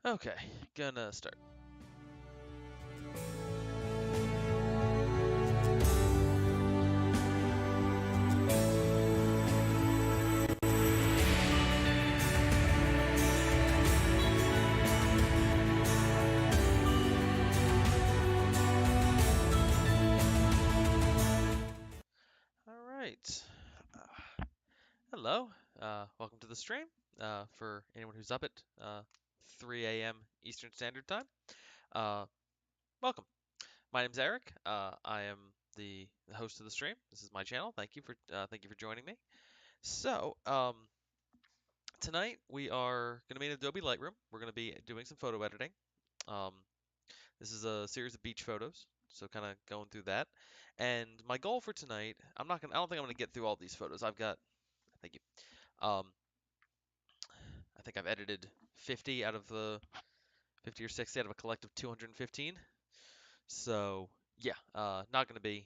Okay, gonna start. All right. Hello. Welcome to the stream. For anyone who's up at 3 a.m. Eastern Standard Time, uh, welcome. My name's Eric. I am the host of the stream. This is my channel. Thank you for joining me. So, tonight we are going to be in Adobe Lightroom. We're going to be doing some photo editing. Um, This is a series of beach photos, so kind of going through that. And my goal for tonight, I don't think I'm gonna get through all these photos. Thank you. Um, I think I've edited 50 out of the 50 or 60 out of a collective 215. So yeah, not gonna be,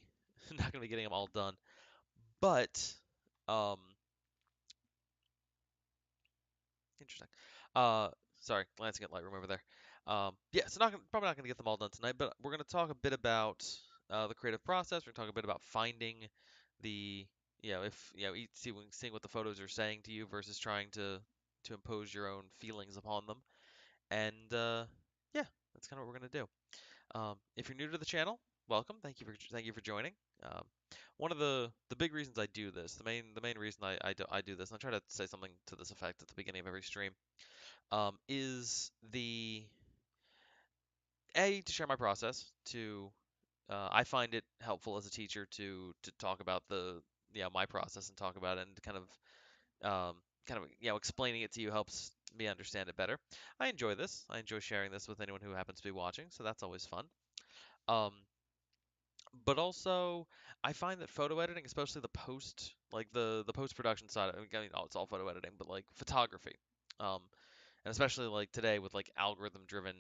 not gonna be getting them all done. But, um, interesting. Uh, Sorry, glancing at Lightroom over there. Yeah, so probably not gonna get them all done tonight, but we're gonna talk a bit about the creative process. We're gonna talk a bit about finding the, if seeing what the photos are saying to you versus trying to impose your own feelings upon them. And yeah, that's kind of what we're gonna do. If you're new to the channel, welcome. Thank you for joining. Um, One of the big reasons I do this, the main reason I do this, and I try to say something to this effect at the beginning of every stream, is the A, to share my process. I find it helpful as a teacher to talk about my process and talk about it, and explaining it to you helps me understand it better. I enjoy this. I enjoy sharing this with anyone who happens to be watching, so that's always fun. Um, but also, I find that photo editing, especially the post production side, I mean, it's all photo editing, but like photography, um, and especially like today with like algorithm driven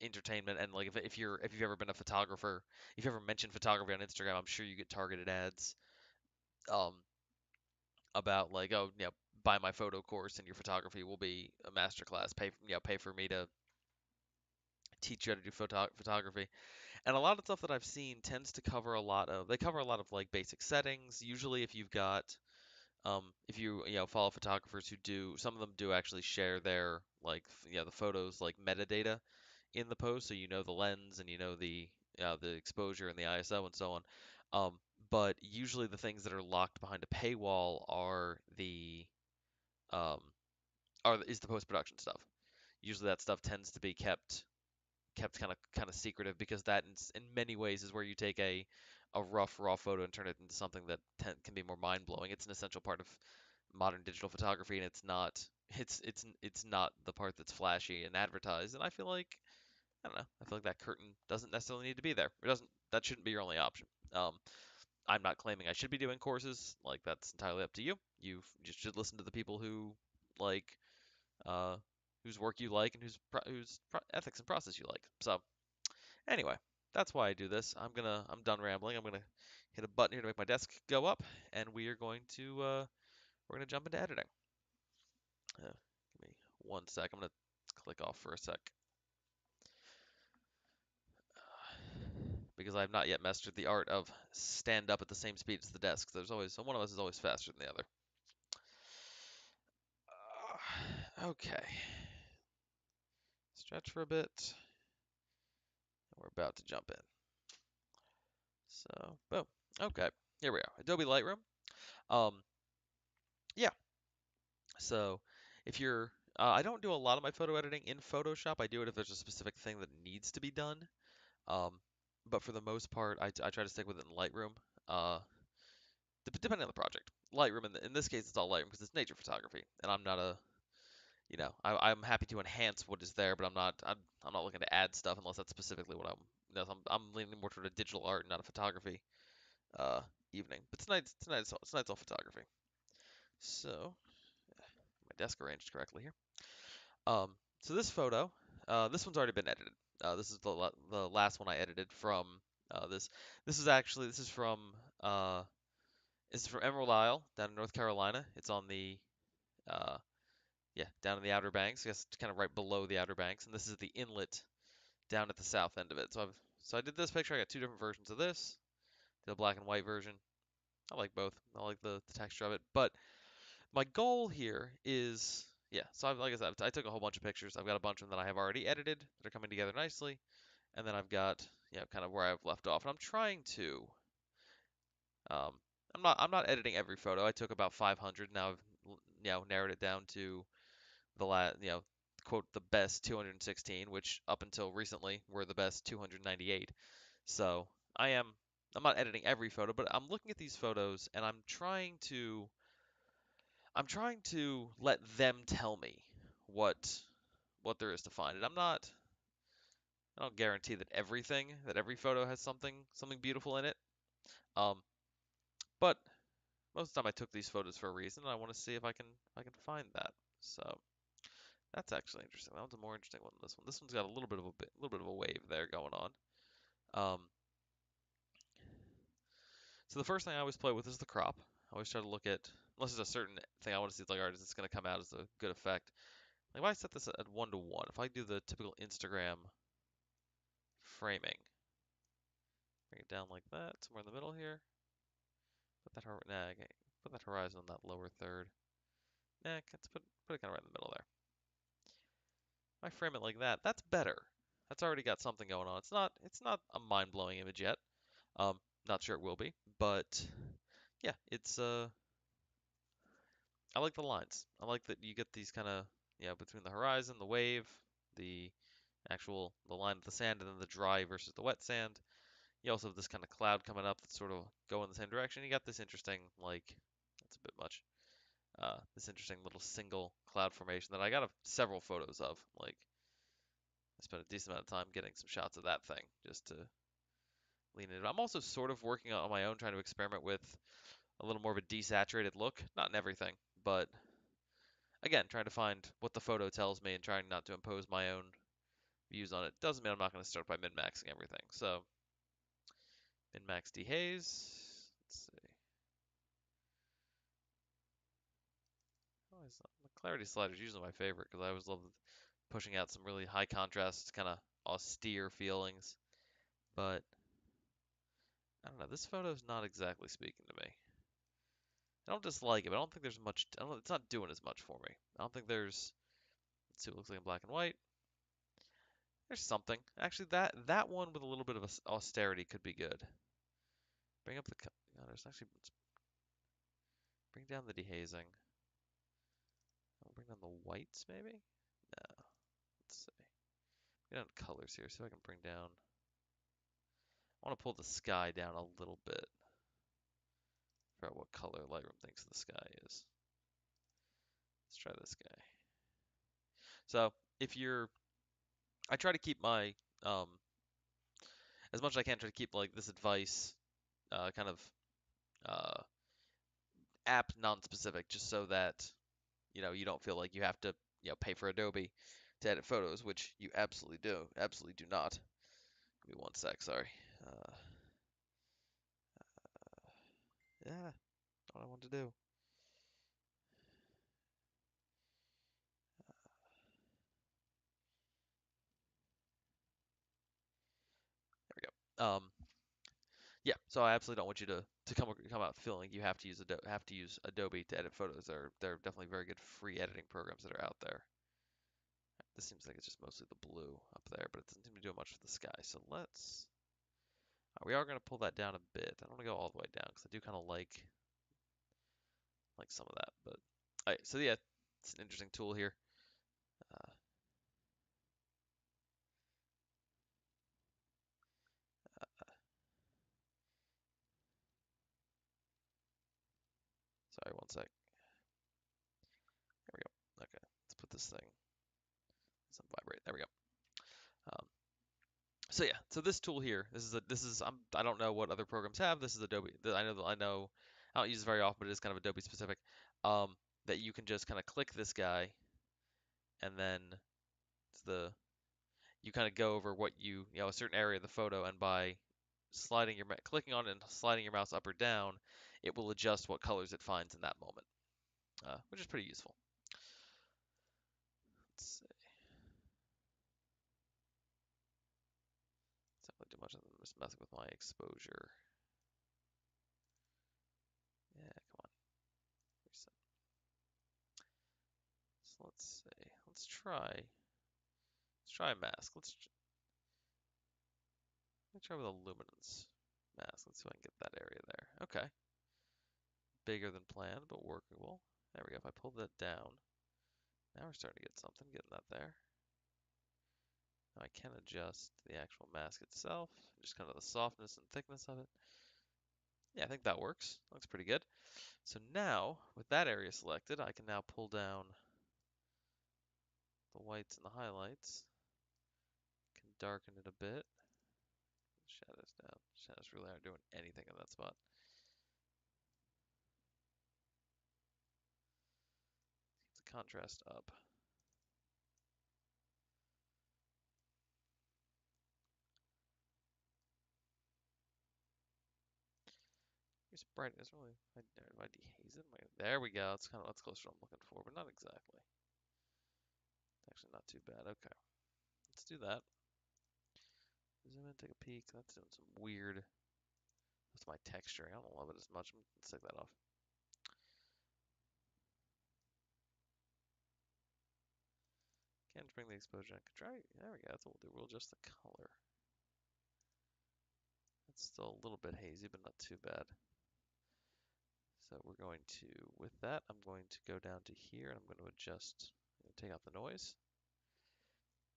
entertainment, and like if you've ever been a photographer, if you ever mentioned photography on Instagram, I'm sure you get targeted ads um about like, oh, buy my photo course and your photography will be a masterclass. Pay for me to teach you how to do photography. And a lot of stuff that I've seen tends to cover a lot of like basic settings. Usually if you follow photographers who do, some of them do actually share their the photos like metadata in the post, so you know the lens and you know the exposure and the ISO and so on. Um, but usually the things that are locked behind a paywall um, is the post production stuff. Usually that stuff tends to be kept kind of secretive, because that in many ways is where you take a rough raw photo and turn it into something that can be more mind blowing. It's an essential part of modern digital photography, and it's not the part that's flashy and advertised. And I don't know. I feel like that curtain doesn't necessarily need to be there. It doesn't. That shouldn't be your only option. I'm not claiming I should be doing courses. Like, that's entirely up to you. You just should listen to the people like uh, whose work you like and whose ethics and process you like. So anyway, that's why I do this. I'm done rambling. I'm gonna hit a button here to make my desk go up, and we're gonna jump into editing. Give me one sec. I'm gonna click off for a sec. Because I've not yet mastered the art of stand up at the same speed as the desk. One of us is always faster than the other. Okay, stretch for a bit. We're about to jump in. So, boom. Okay, here we are. Adobe Lightroom. Um, yeah. So, if you're, I don't do a lot of my photo editing in Photoshop. I do it if there's a specific thing that needs to be done. Um, but for the most part, I try to stick with it in Lightroom. Uh, Depending on the project. Lightroom, in this case, it's all Lightroom because it's nature photography, and I'm not a I'm happy to enhance what is there, but I'm not looking to add stuff unless that's specifically what I'm leaning more toward a digital art, not a photography uh, evening. But tonight's all photography. So my desk arranged correctly here. Um, so this one's already been edited. This is the last one I edited from this. This is from uh, Emerald Isle down in North Carolina. It's on the uh, yeah, down in the Outer Banks, I guess kind of right below the Outer Banks, and this is the inlet down at the south end of it. So I did this picture. I got two different versions of this. Did a black and white version. I like both. I like the texture of it. But my goal here is, yeah. So like I said, I took a whole bunch of pictures. I've got a bunch of them that I have already edited that are coming together nicely, and then I've got, kind of where I've left off. And I'm trying to. Um, I'm not editing every photo. I took about 500. Now I've narrowed it down to quote the best 216, which up until recently were the best 298. So I am I'm not editing every photo, but I'm looking at these photos and I'm trying to let them tell me what what there is to find. And I don't guarantee that every photo has something beautiful in it. Um, but most of the time I took these photos for a reason, and I want to see if I can find that. So that's actually interesting. That one's a more interesting one than this one. This one's got a little bit of a wave there going on. Um, so the first thing I always play with is the crop. I always try to look at, unless there's a certain thing I want to see, it's like, all right, is this going to come out as a good effect? Like if I set this at 1:1, if I do the typical Instagram framing, bring it down like that, somewhere in the middle here. Okay. Put that horizon on that lower third. Nah, let's put it kind of right in the middle there. If I frame it like that, that's better. That's already got something going on. It's not a mind-blowing image yet. Um, Not sure it will be, but yeah, I like the lines. I like that you get these kind of, between the horizon, the wave, the the line of the sand, and then the dry versus the wet sand. You also have this kind of cloud coming up that's sort of going the same direction. You got this interesting, like, that's a bit much. This interesting little single cloud formation that I got several photos of. Like, I spent a decent amount of time getting some shots of that thing just to lean into. I'm also sort of working on my own, trying to experiment with a little more of a desaturated look. Not in everything, but again, trying to find what the photo tells me and trying not to impose my own views on it. Doesn't mean I'm not going to start by min-maxing everything. So, min-max dehaze. Let's see. The clarity slider is usually my favorite because I always love pushing out some really high contrast, kind of austere feelings. But I don't know. This photo is not exactly speaking to me. I don't dislike it, but I don't think there's much. I don't, it's not doing as much for me. I don't think there's. Let's see what it looks like in black and white. There's something. Actually, that one with a little bit of austerity could be good. Bring up the. There's actually. Bring down the dehazing. I'll bring down the whites, maybe? No. Let's see. Bring down colors here, see if I can bring down. I want to pull the sky down a little bit. Figure out what color Lightroom thinks the sky is. Let's try this guy. So if you're, I try to keep my, as much as I can, try to keep like this advice, kind of uh, app non-specific, just so that you don't feel like you have to pay for Adobe to edit photos, which you absolutely do not. Give me one sec, sorry. Uh, yeah, not what I want to do. There we go. Yeah, so I absolutely don't want you to come out feeling like you have to use Adobe to edit photos. There are definitely very good free editing programs that are out there. This seems like it's just mostly the blue up there, but it doesn't seem to do much for the sky. So we are going to pull that down a bit. I don't want to go all the way down because I do kind of like some of that. But all right, so yeah, it's an interesting tool here. Uh, Sorry, one sec. There we go. Okay, let's put this thing. Some vibrate. There we go. Um, so yeah, so this tool here, I don't know what other programs have. This is Adobe. I don't use it very often, but it is kind of Adobe specific. Um, that you can just kind of click this guy, and then it's the you kind of go over what a certain area of the photo, and by clicking on it and sliding your mouse up or down, it will adjust what colors it finds in that moment, which is pretty useful. much of them just messing with my exposure. Yeah, come on. Reset. So let's see. Let's try a mask. Let's try with a luminance mask. Let's see if I can get that area there. Okay. Bigger than planned, but workable. There we go. If I pull that down, now we're starting to get something, getting that there. Now I can adjust the actual mask itself, just kind of the softness and thickness of it. Yeah, I think that works. Looks pretty good. So now, with that area selected, I can now pull down the whites and the highlights. Can darken it a bit. Shadows down. Shadows really aren't doing anything in that spot. Keep the contrast up. Here's brightness. Really, if I dehaze it, there we go. That's closer to what I'm looking for, but not exactly. Actually, not too bad. Okay, let's do that. Zoom in, take a peek. That's doing some weird. That's my texture. I don't love it as much. Let's take that off. Can't bring the exposure. I could try. There we go. That's what we'll do. We'll adjust the color. It's still a little bit hazy, but not too bad. So we're going to, with that, I'm going to go down to here and I'm going to adjust, take out the noise.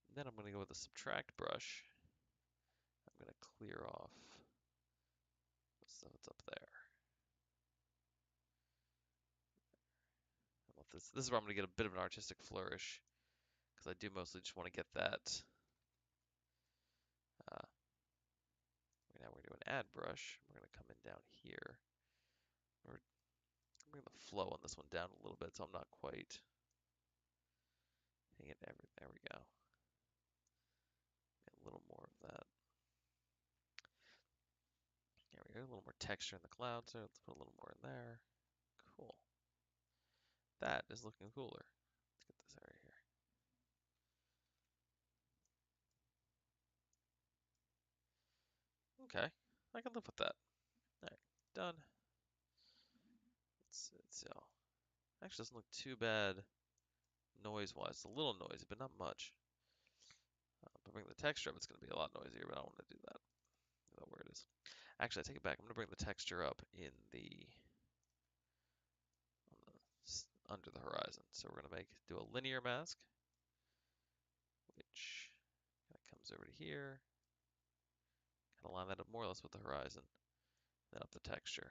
And then I'm going to go with the subtract brush. I'm going to clear off stuff that's up there. This is where I'm going to get a bit of an artistic flourish because I do mostly just want to get that. Now we're going to do an add brush. We're going to come in down here. We're bring the flow on this one down a little bit so I'm not quite hitting it every. There we go. Get a little more of that. There we go. A little more texture in the clouds there. Let's put a little more in there. Cool. That is looking cooler. Let's get this area here. Okay, I can live with that. All right, done. It's actually doesn't look too bad noise-wise. It's a little noisy, but not much. But bring the texture up, it's going to be a lot noisier, but I don't want to do that. I know where it is. Actually, I take it back. I'm going to bring the texture up in under the horizon. So we're going to do a linear mask, which kind of comes over to here. Kind of line that up more or less with the horizon. Then up the texture.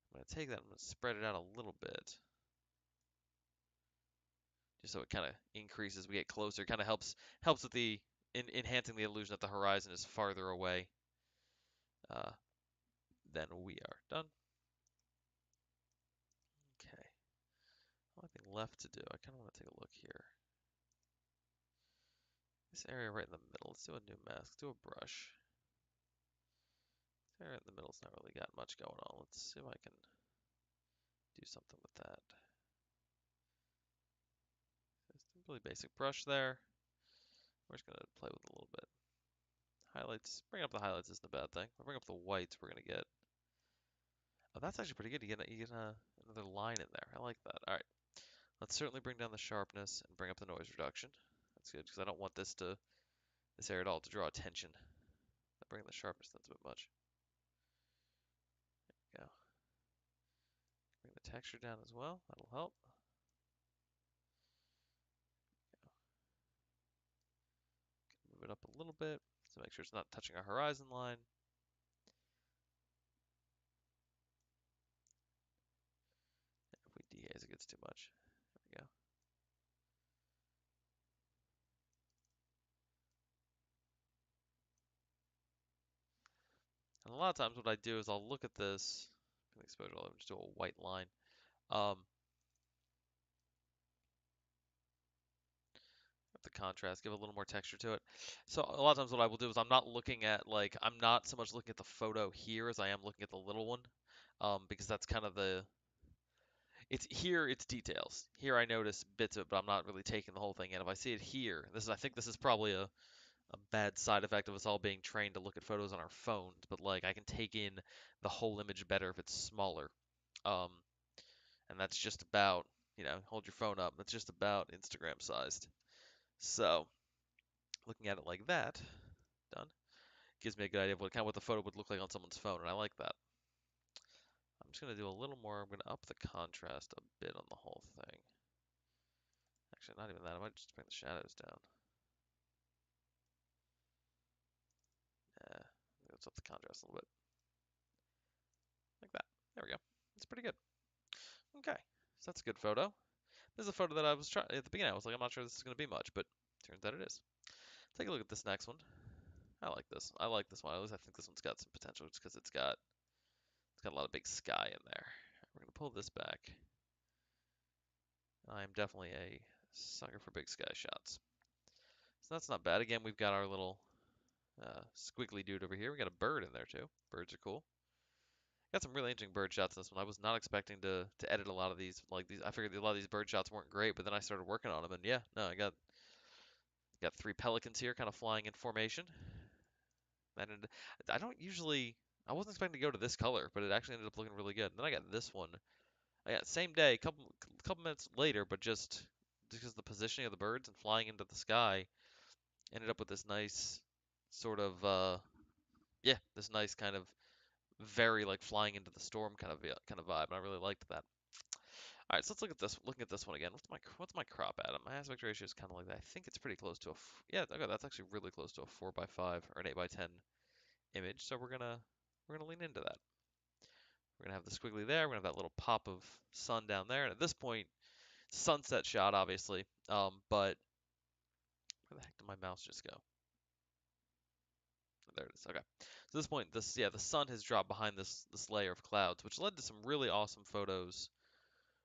I'm going to take that, I'm going to spread it out a little bit. Just so it kind of increases, we get closer. Kind of helps with the enhancing the illusion that the horizon is farther away than we are. Done. Okay. Only thing left to do, I kind of want to take a look here. This area right in the middle, let's do a new mask, let's do a brush. This area in the middle's not really got much going on. Let's see if I can do something with that. Just a really basic brush there. We're just going to play with it a little bit. Highlights, bring up the highlights isn't a bad thing. We'll bring up the whites, we're going to get. Oh, that's actually pretty good. You get another line in there. I like that. All right. Let's certainly bring down the sharpness and bring up the noise reduction. That's good because I don't want this area at all to draw attention. Bring the sharpness, that's a bit much. There we go. Bring the texture down as well. That'll help. Move it up a little bit to make sure it's not touching our horizon line. If we dehaze, it gets too much. There we go. And a lot of times what I do is I'll look at this exposure, I'll just do a white line. The contrast, give a little more texture to it. So a lot of times what I will do is I'm not so much looking at the photo here as I am looking at the little one, because that's kind of it's details. Here I notice bits of it, but I'm not really taking the whole thing in. If I see it here, I think this is probably a bad side effect of us all being trained to look at photos on our phones, but like I can take in the whole image better if it's smaller. Um, and that's just about, hold your phone up. That's just about Instagram sized. So looking at it like that, done, gives me a good idea of what the photo would look like on someone's phone, and I like that. I'm just gonna do a little more. I'm gonna up the contrast a bit on the whole thing. Actually, not even that. I might just bring the shadows down. Let's up the contrast a little bit, like that. There we go. It's pretty good. Okay, so that's a good photo. This is a photo that I was trying at the beginning. I was like, I'm not sure this is gonna be much, but turns out it is. Take a look at this next one. I like this. I like this one. At least I think this one's got some potential, just because it's got a lot of big sky in there. We're gonna pull this back. I'm definitely a sucker for big sky shots. So that's not bad. Again, we've got our little squiggly dude over here. We got a bird in there too. Birds are cool. Got some really interesting bird shots in this one. I was not expecting to edit a lot of these. Like these, I figured a lot of these bird shots weren't great, but then I started working on them, and yeah, no, I got three pelicans here, kind of flying in formation. And I don't usually, I wasn't expecting to go to this color, but it actually ended up looking really good. And then I got this one. I got same day, couple minutes later, but just because of the positioning of the birds and flying into the sky, ended up with this nice sort of yeah, this nice kind of very like flying into the storm kind of vibe. And I really liked that. All right, so let's look at this. Looking at this one again. What's my crop at? My aspect ratio is kind of like that. I think it's pretty close to a yeah. Okay, that's actually really close to a 4:5 or an 8:10 image. So we're gonna lean into that. We're gonna have the squiggly there. We're gonna have that little pop of sun down there. And at this point, sunset shot, obviously. But where the heck did my mouse just go? There it is. Okay. So at this point, the sun has dropped behind this layer of clouds, which led to some really awesome photos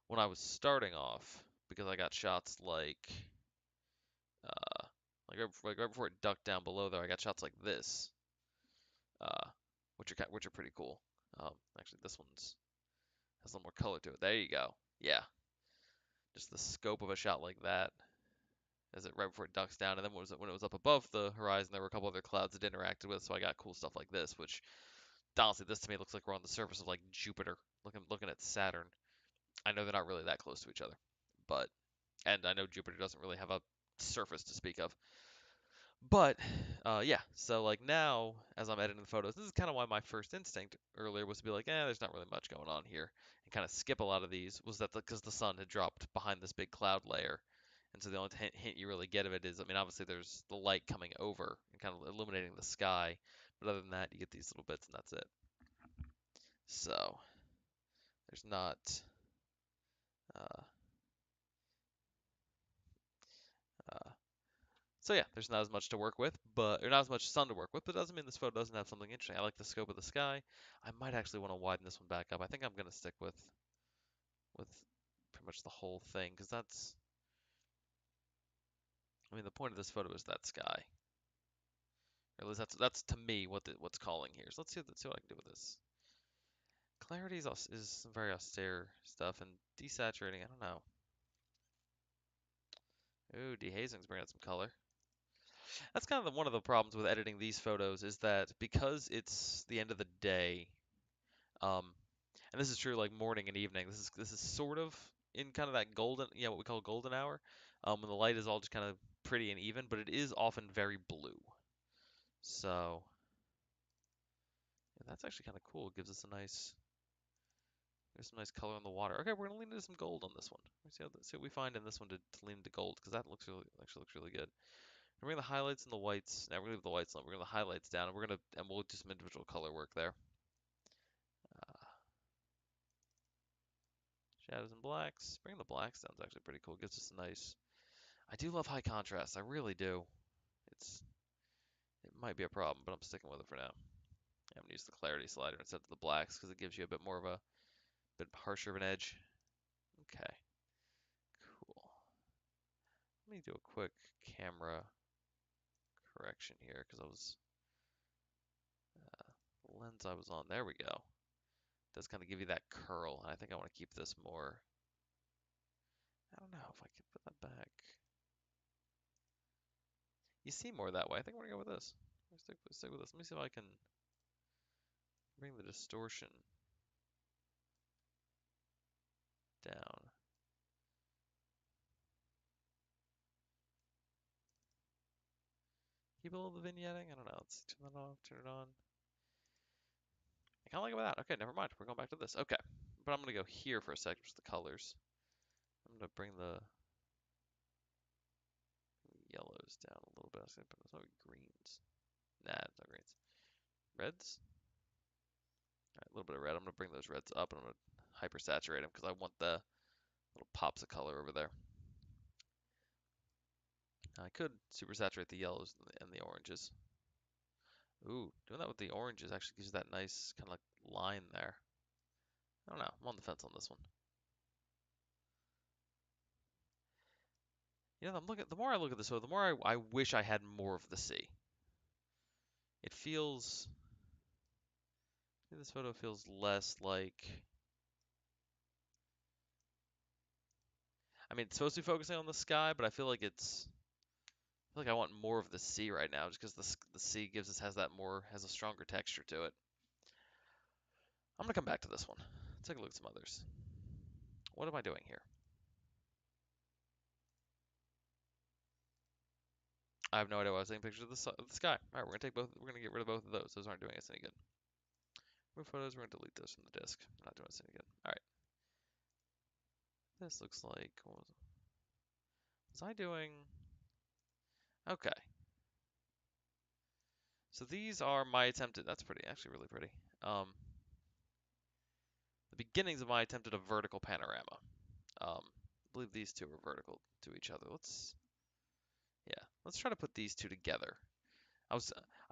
when I was starting off because I got shots uh, right before it ducked down below there. I got shots like this, uh, which are pretty cool. Actually, this one's has a little more color to it. There you go. Yeah, just the scope of a shot like that as it right before it ducks down, and then when it was up above the horizon, there were a couple other clouds it interacted with, so I got cool stuff like this. Which honestly, this to me looks like we're on the surface of like Jupiter, looking at Saturn. I know they're not really that close to each other, but and I know Jupiter doesn't really have a surface to speak of. But yeah, so like now as I'm editing the photos, this is kind of why my first instinct earlier was to be like, there's not really much going on here, and kind of skip a lot of these. Was that because the sun had dropped behind this big cloud layer, and so the only hint you really get of it is, I mean, obviously there's the light coming over and kind of illuminating the sky, but other than that, you get these little bits, and that's it. So there's not. Uh, uh, So yeah, there's not as much to work with, but or not as much sun to work with, but it doesn't mean this photo doesn't have something interesting. I like the scope of the sky. I might actually want to widen this one back up. I think I'm gonna stick with pretty much the whole thing because I mean the point of this photo is that sky. Or at least that's to me what's calling here. So let's see what I can do with this. Clarity is some very austere stuff, and desaturating, I don't know. Ooh, dehazing's bringing out some color. That's kind of one of the problems with editing these photos is that because it's the end of the day, um, and this is true like morning and evening. This is sort of in kind of that golden, yeah, what we call golden hour, when the light is all just kind of pretty and even, but it is often very blue. So yeah, that's actually kind of cool. It gives us there's some nice color on the water. Okay, we're gonna lean into some gold on this one. Let's see what we find in this one to lean into gold because that looks really good. We're gonna the highlights and the whites. Now we're gonna leave the whites on. We're gonna the highlights down, and we'll do some individual color work there. Uh, Shadows and blacks. Bringing the blacks down is actually pretty cool. Gives us a nice. I do love high contrast. I really do. It might be a problem, but I'm sticking with it for now. I'm gonna use the clarity slider instead of the blacks because it gives you a bit more of a bit harsher of an edge. Okay, cool. Let me do a quick camera correction here because the lens I was on. There we go. Does kind of give you that curl, and I think I want to keep this more. I don't know if I could put that back. You see more that way. I think we're gonna go with this. Stick with this. Let me see if I can bring the distortion down. Keep a little of the vignetting. I don't know. Let's turn that off. Turn it on. I kind of like it without. Okay, never mind. We're going back to this. Okay, but I'm gonna go here for a sec, just the colors. I'm gonna bring the yellows down a little bit. I was gonna put those greens. Nah, it's not greens. Reds. All right, a little bit of red. I'm gonna bring those reds up, and I'm gonna hyper saturate them because I want the little pops of color over there. Now, I could super saturate the yellows and the oranges. Ooh, doing that with the oranges actually gives you that nice kind of like line there. I don't know. I'm on the fence on this one. You know, the more I look at this photo, the more I wish I had more of the sea. It feels, this photo feels less like, I mean, it's supposed to be focusing on the sky, but I feel like I feel like I want more of the sea right now, just because the sea has a stronger texture to it. I'm gonna come back to this one. Let's take a look at some others. What am I doing here? I have no idea why I was taking pictures of the sky. All right, we're gonna take both. We're gonna get rid of both of those. Those aren't doing us any good. Move photos. We're gonna delete those from the disk. Not doing us any good. All right. This looks like. Was I doing? Okay. So these are my attempted. That's pretty. Actually, really pretty. The beginnings of my attempt at a vertical panorama. I believe these two are vertical to each other. Let's try to put these two together. I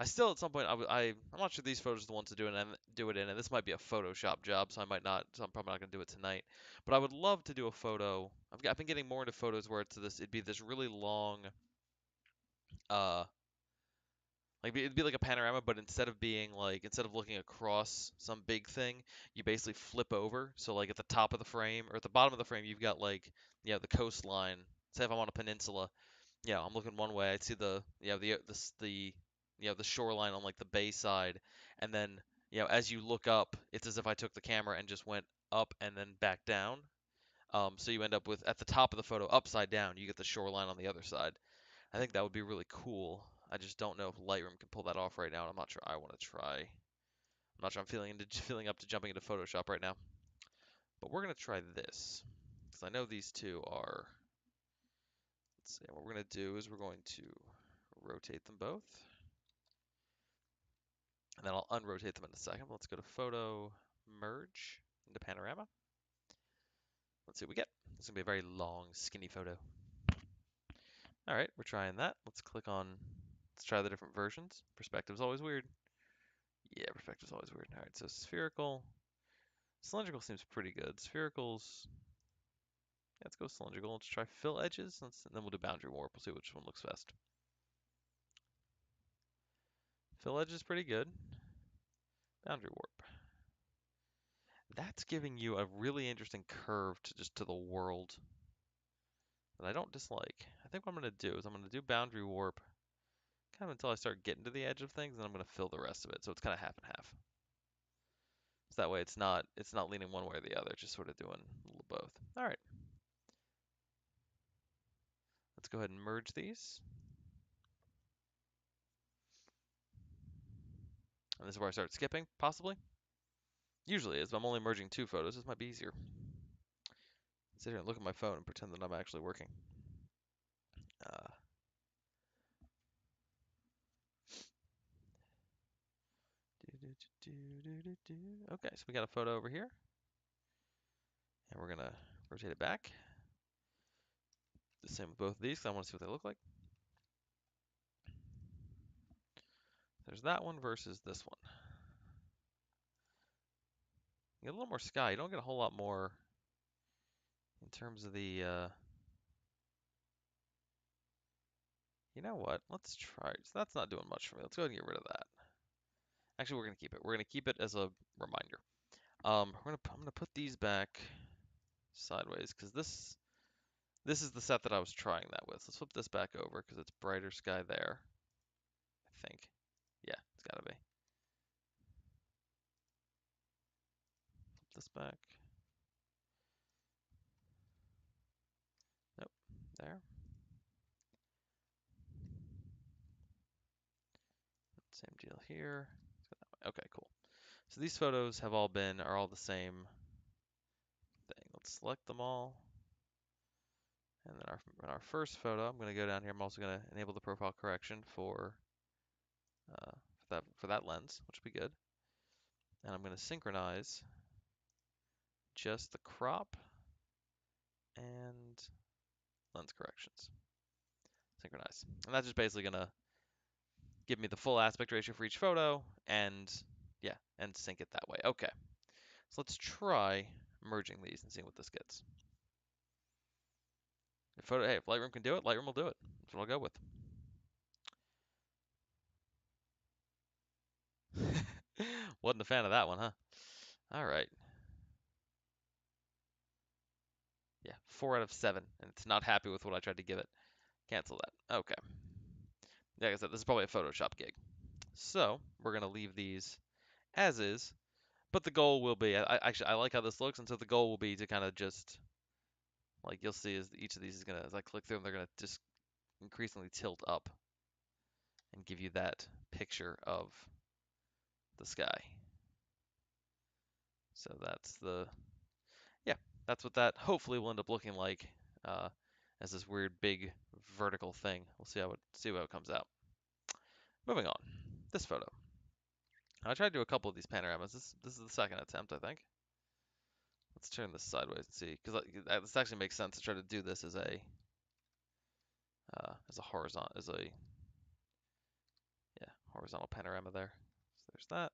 still at some point, I'm not sure these photos are the ones to do it in, and this might be a Photoshop job, so I'm probably not gonna do it tonight. But I would love to do a photo. I've been getting more into photos where it'd be this really long, uh, like it'd be like a panorama, but instead of looking across some big thing, you basically flip over. So like at the top of the frame or at the bottom of the frame, you've got like, the coastline. Say if I'm on a peninsula, I'm looking one way. I'd see the shoreline on like the bay side, and then as you look up, it's as if I took the camera and just went up and then back down. So you end up with at the top of the photo upside down. You get the shoreline on the other side. I think that would be really cool. I just don't know if Lightroom can pull that off right now, and I'm not sure I want to try. I'm not sure I'm feeling up to jumping into Photoshop right now. But we're gonna try this because I know these two are. Let's see. What we're gonna do is we're going to rotate them both, and then I'll unrotate them in a second. Let's go to Photo, Merge into Panorama. Let's see what we get. This is gonna be a very long, skinny photo. All right, we're trying that. Let's try the different versions. Perspective's always weird. Yeah, perspective's always weird. All right, so spherical. Cylindrical seems pretty good. Sphericals, yeah, let's go cylindrical. Let's try fill edges, and then we'll do boundary warp. We'll see which one looks best. Fill edge is pretty good. Boundary warp. That's giving you a really interesting curve to the world that I don't dislike. I think what I'm going to do is I'm going to do boundary warp kind of until I start getting to the edge of things, and I'm going to fill the rest of it. So it's kind of half and half. So that way it's not leaning one way or the other, just sort of doing a little both. All right. Let's go ahead and merge these. And this is where I start skipping, possibly. Usually is, but I'm only merging two photos. This might be easier. Sit here and look at my phone and pretend that I'm actually working. Okay, so we got a photo over here. And we're going to rotate it back. The same with both of these, because I want to see what they look like. There's that one versus this one. You get a little more sky. You don't get a whole lot more in terms of the... You know what? Let's try. So that's not doing much for me. Let's go ahead and get rid of that. Actually, we're going to keep it. We're going to keep it as a reminder. I'm gonna put these back sideways because This is the set that I was trying that with. Let's flip this back over because it's brighter sky there, I think. Yeah, it's gotta be. Flip this back. Nope, there. Same deal here. Okay, cool. So these photos are all the same thing. Let's select them all. And then in our first photo, I'm going to go down here. I'm also going to enable the profile correction for that lens, which will be good. And I'm going to synchronize just the crop and lens corrections. Synchronize. And that's just basically going to give me the full aspect ratio for each photo and yeah, and sync it that way. Okay. So let's try merging these and seeing what this gets. If Lightroom can do it, Lightroom will do it. That's what I'll go with. Wasn't a fan of that one, huh? All right. Yeah, 4 out of 7, and it's not happy with what I tried to give it. Cancel that. Okay. Like I said, this is probably a Photoshop gig. So we're gonna leave these as is, but the goal will be, I like how this looks, and so the goal will be to kind of just, like you'll see as each of these is gonna, as I click through them, they're gonna just increasingly tilt up and give you that picture of the sky. So yeah, that's what that hopefully will end up looking like uh, as this weird big vertical thing. We'll see how it comes out. Moving on, this photo. I tried to do a couple of these panoramas. This is the second attempt, I think. Let's turn this sideways and see, because this actually makes sense to try to do this as a horizontal, horizontal panorama there. So there's that.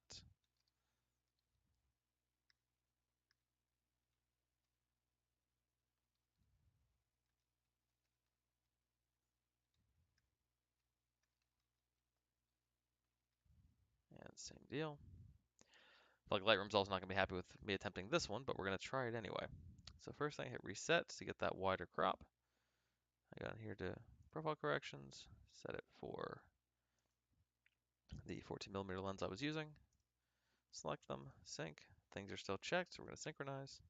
And same deal. I feel like Lightroom's also not going to be happy with me attempting this one, but we're going to try it anyway. So first thing, hit reset to get that wider crop. I got in here to profile corrections, set it for the 14mm lens I was using. Select them, sync. Things are still checked, so we're going to synchronize.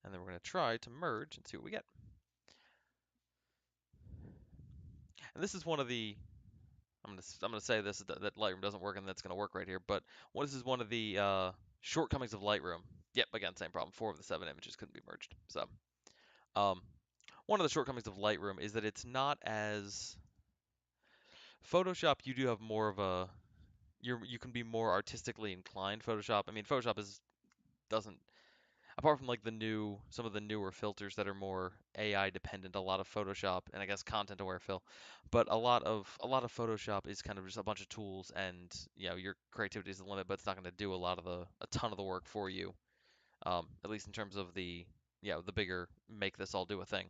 And then we're going to try to merge and see what we get. And this is one of the, I'm gonna say this that Lightroom doesn't work and that's gonna work right here, but this is one of the shortcomings of Lightroom. Yep, again, same problem. 4 of the 7 images couldn't be merged. So, um, one of the shortcomings of Lightroom is that it's not as Photoshop. You do have more of a you can be more artistically inclined. Photoshop. I mean, Photoshop is doesn't apart from like some of the newer filters that are more AI dependent, a lot of Photoshop and I guess content aware fill, but a lot of Photoshop is kind of just a bunch of tools and your creativity is the limit, but it's not going to do a ton of the work for you, at least in terms of the bigger make this all do a thing.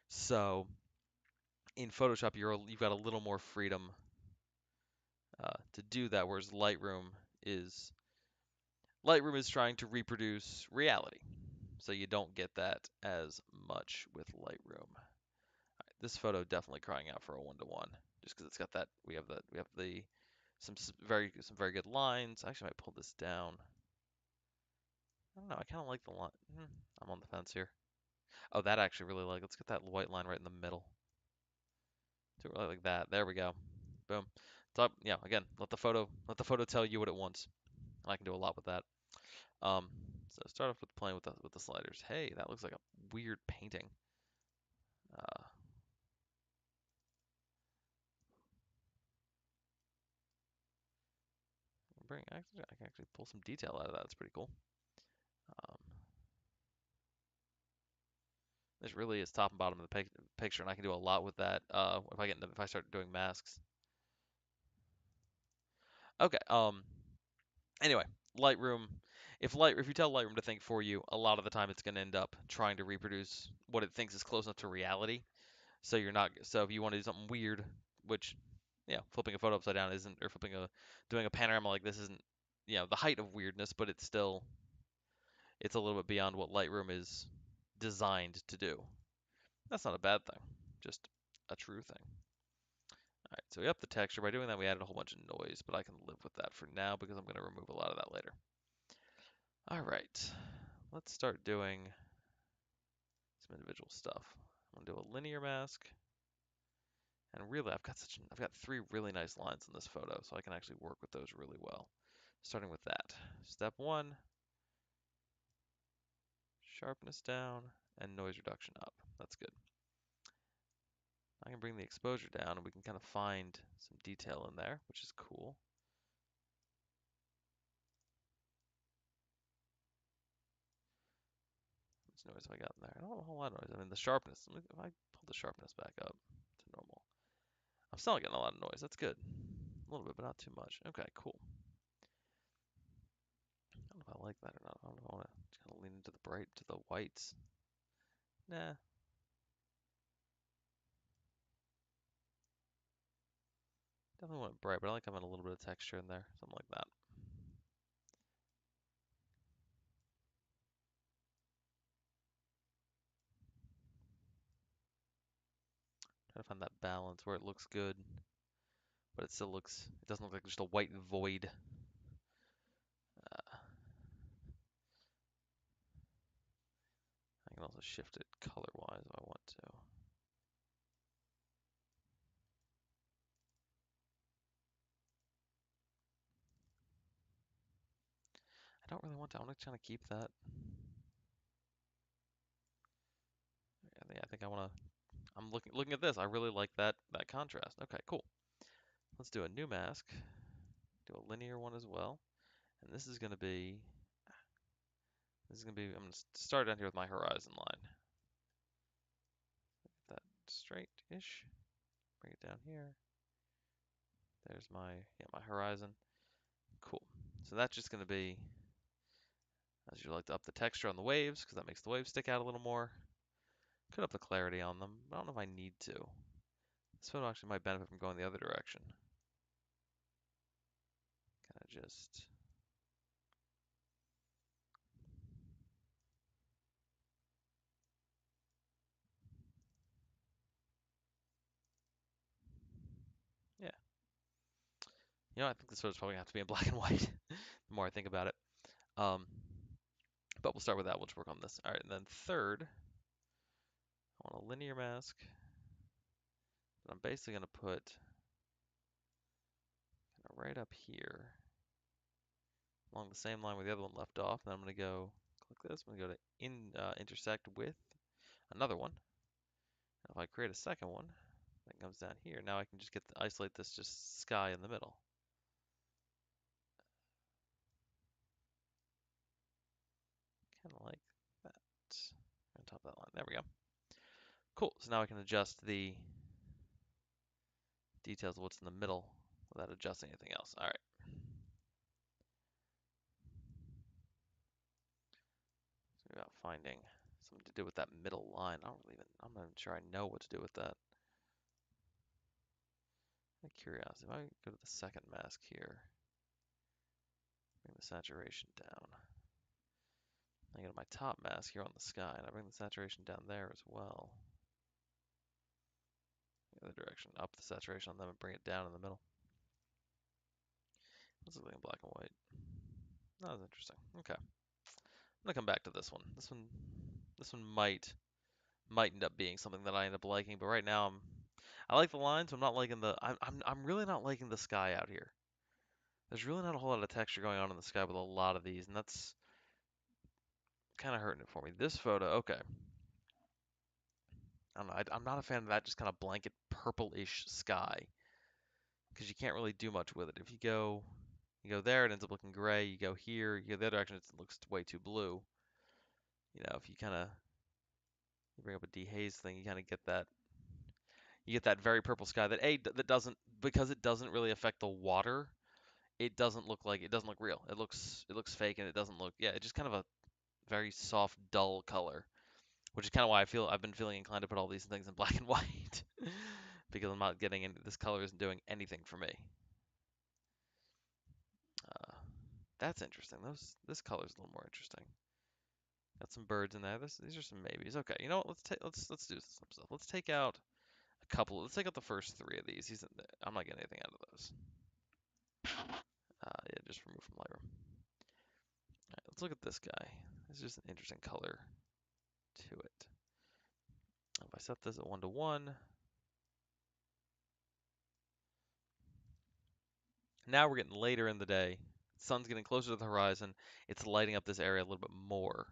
So in Photoshop you've got a little more freedom to do that, whereas Lightroom is trying to reproduce reality. So you don't get that as much with Lightroom. Right, this photo definitely crying out for a 1-to-1, just because it's got that. We have some very good lines. I actually might pull this down. I don't know. I kind of like the line. I'm on the fence here. Oh, that actually really like. Let's get that white line right in the middle. Do it like that. There we go. Boom. So yeah, again, let the photo tell you what it wants. And I can do a lot with that. Um, so start off with playing with the sliders. Hey, that looks like a weird painting. Uh, I can actually pull some detail out of that. It's pretty cool. Um, this really is top and bottom of the picture, and I can do a lot with that. If I start doing masks. Okay. Anyway, Lightroom. If you tell Lightroom to think for you, a lot of the time it's going to end up trying to reproduce what it thinks is close enough to reality. So you're not. So if you want to do something weird, which, flipping a photo upside down isn't, or doing a panorama like this isn't, the height of weirdness, but it's a little bit beyond what Lightroom is designed to do. That's not a bad thing, just a true thing. All right, so we upped the texture. By doing that, we added a whole bunch of noise, but I can live with that for now because I'm going to remove a lot of that later. All right, let's start doing some individual stuff. I'm going to do a linear mask. And really, I've got three really nice lines in this photo, so I can actually work with those really well. Starting with that. Step one, sharpness down and noise reduction up. That's good. I can bring the exposure down and we can kind of find some detail in there, which is cool. How much noise have I got in there? I don't have a whole lot of noise. I mean, the sharpness, if I pull the sharpness back up to normal, I'm still not getting a lot of noise. That's good. A little bit, but not too much. Okay, cool. I don't know if I like that or not. I don't know if I want to kind of lean into the whites. Nah. Definitely want it bright, but I like having a little bit of texture in there. Something like that. Try to find that balance where it looks good, but it doesn't look like just a white void. I can also shift it color-wise if I want to. I don't really want to. I want to kind of keep that. I think I want to. I'm looking at this. I really like that contrast. Okay, cool. Let's do a new mask. Do a linear one as well. And this is going to be. I'm going to start down here with my horizon line. Get that straight-ish. Bring it down here. There's my horizon. Cool. So that's just going to be, as you like to up the texture on the waves, because that makes the waves stick out a little more. Could up the clarity on them, but I don't know if I need to. This photo actually might benefit from going the other direction. Kind of just. Yeah. I think this photo's probably going to have to be in black and white, the more I think about it. Um, but we'll start with that. We'll just work on this. All right, and then third, I want a linear mask. And I'm basically going to put right up here, along the same line where the other one left off. And then I'm going to go click this. I'm going to go to intersect with another one. If I create a second one that comes down here, now I can just isolate this just sky in the middle. Kind of like that. On top of that line. There we go. Cool. So now I can adjust the details of what's in the middle without adjusting anything else. All right. So about finding something to do with that middle line. I'm not even sure I know what to do with that. Out of curiosity, if I go to the second mask here, bring the saturation down. I go to my top mask here on the sky, and I bring the saturation down there as well. The other direction, up the saturation on them and bring it down in the middle. Let's look in black and white. That was interesting. Okay. I'm gonna come back to this one. This one might end up being something that I end up liking, but right now I like the lines, but I'm not liking I'm really not liking the sky out here. There's really not a whole lot of texture going on in the sky with a lot of these, and that's kind of hurting it for me. This photo, okay. I don't know. I'm not a fan of that just kind of blanket purple-ish sky because you can't really do much with it. If you go there, it ends up looking gray. You go here, you go the other direction, it looks way too blue. If you bring up a dehaze thing, you get that very purple sky that doesn't, because it doesn't really affect the water. It doesn't look real. It looks fake, and it doesn't look, yeah, it's just kind of a very soft, dull color, which is kind of why I've been feeling inclined to put all these things in black and white because I'm not getting any, this color isn't doing anything for me. Uh, that's interesting. This color is a little more interesting. Got some birds in there. These are some maybes. Okay, you know what? Let's do some stuff. Let's take out a couple. Let's take out the first three of these. I'm not getting anything out of those. Yeah, just remove from Lightroom. All right, let's look at this guy. This is just an interesting color to it. If I set this at 1 to 1, now we're getting later in the day. Sun's getting closer to the horizon. It's lighting up this area a little bit more.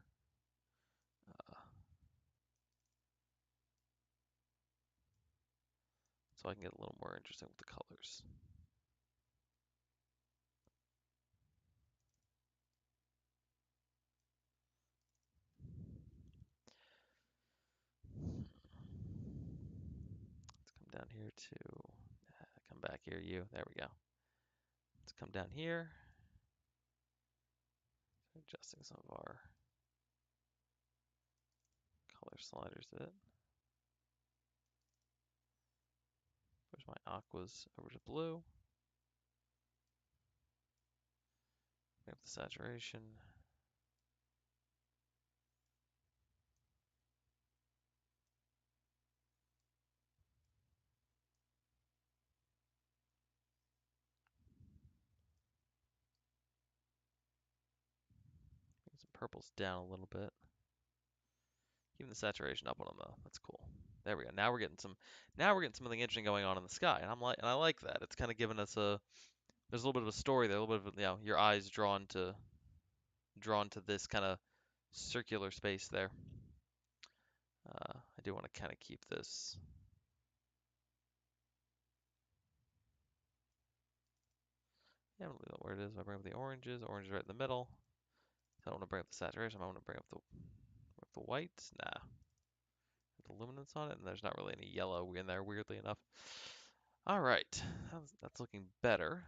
Uh, so I can get a little more interesting with the colors. Let's come down here to, come back here, you. There we go. Let's come down here. Adjusting some of our color sliders a bit. Where's my aquas over to blue? Bring up the saturation. Bring some purples down a little bit. Keeping the saturation up on them though. That's cool. There we go. Now we're getting something interesting going on in the sky, and I like that. It's kind of giving us there's a little bit of a story there, a little bit of, your eyes drawn to this kind of circular space there. I do want to kind of keep this. Yeah, I don't know where it is. I bring up the oranges. Orange is right in the middle. I don't want to bring up the saturation. I want to bring up the whites. Nah, the luminance on it, and there's not really any yellow in there, weirdly enough. All right, that's looking better.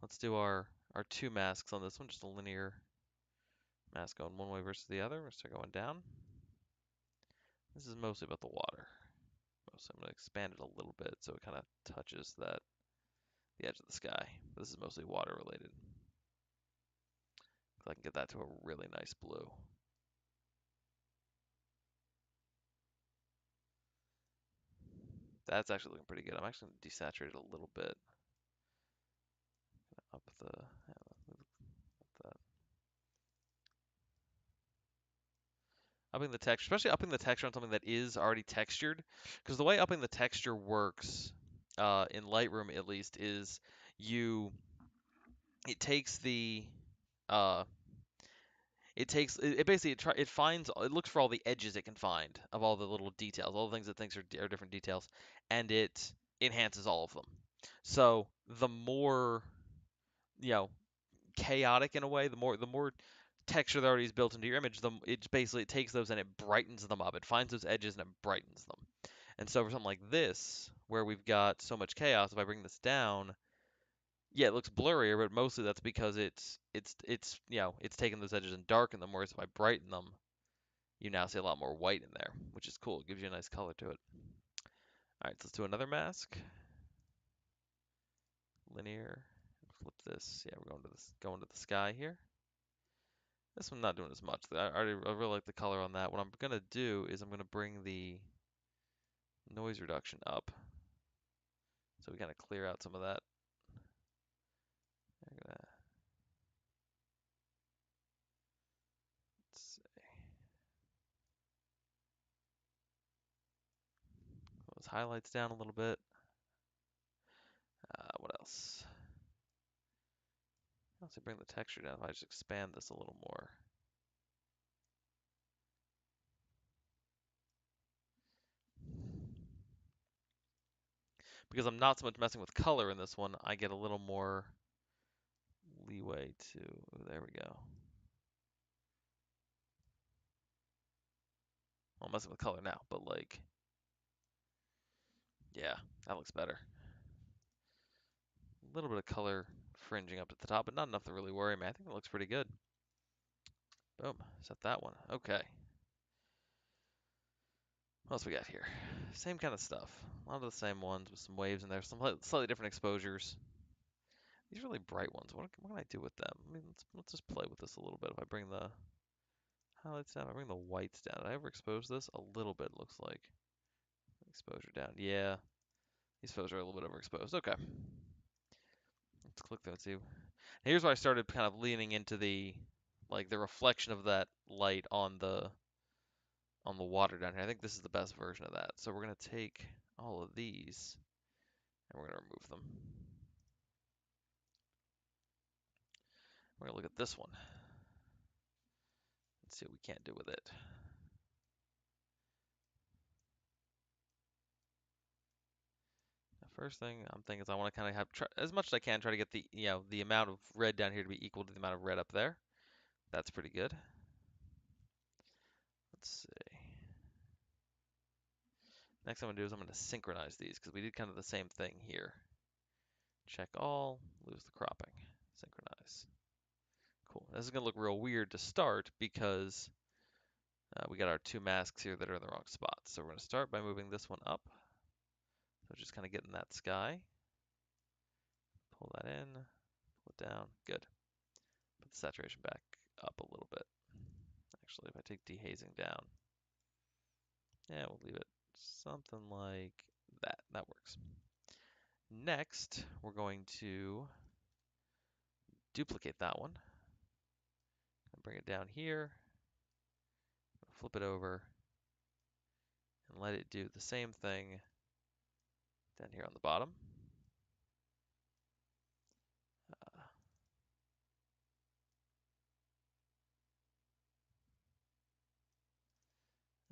Let's do our two masks on this one, just a linear mask going one way versus the other. We're start going down. This is mostly about the water. Mostly, I'm going to expand it a little bit so it kind of touches the edge of the sky. This is mostly water related. So I can get that to a really nice blue. That's actually looking pretty good. I'm actually going to desaturate it a little bit. Up that. Upping the texture, especially upping the texture on something that is already textured, because the way upping the texture works, in Lightroom at least, is it takes the uh, it basically it looks for all the edges it can find of all the little details, all the things it thinks are different details, and it enhances all of them. So the more, you know chaotic in a way, the more texture that already is built into your image, it takes those and it brightens them up. It finds those edges and it brightens them. And so for something like this, where we've got so much chaos, if I bring this down, yeah, it looks blurrier, but mostly that's because it's taken those edges and darkened them. Whereas if I brighten them, you now see a lot more white in there, which is cool. It gives you a nice color to it. All right, so let's do another mask. Linear. Flip this. Yeah, we're going to the sky here. This one not doing as much. I really like the color on that. What I'm gonna do is I'm gonna bring the noise reduction up, so we kind of clear out some of that. I'm gonna, let's see, those highlights down a little bit. What else? I'll also bring the texture down if I just expand this a little more. Because I'm not so much messing with color in this one, I get a little more leeway to, oh, there we go. Well, I'm messing with color now, but like, yeah, that looks better. A little bit of color fringing up at the top, but not enough to really worry me. I think it looks pretty good. Boom, set that one. Okay. What else we got here? Same kind of stuff. A lot of the same ones with some waves in there, some slightly different exposures. These really bright ones, what can I do with them? I mean, let's just play with this a little bit. If I bring the highlights down. I bring the whites down. Did I overexpose this? A little bit, looks like. Exposure down. Yeah, these photos are a little bit overexposed. Okay. Let's click through and see. Here's where I started kind of leaning into the reflection of that light on the water down here. I think this is the best version of that. So we're gonna take all of these and we're gonna remove them. We're gonna look at this one. Let's see what we can't do with it. The first thing I'm thinking is I want to kind of have as much as I can try to get the amount of red down here to be equal to the amount of red up there. That's pretty good. Let's see. Next thing I'm gonna do is I'm gonna synchronize these because we did kind of the same thing here. Check all, lose the cropping, synchronize. Cool. This is gonna look real weird to start because we got our two masks here that are in the wrong spots. So we're gonna start by moving this one up. So just kind of getting that sky. Pull that in, pull it down. Good. Put the saturation back up a little bit. Actually, if I take dehazing down, yeah, we'll leave it something like that. That works. Next, we're going to duplicate that one. Bring it down here, flip it over, and let it do the same thing down here on the bottom.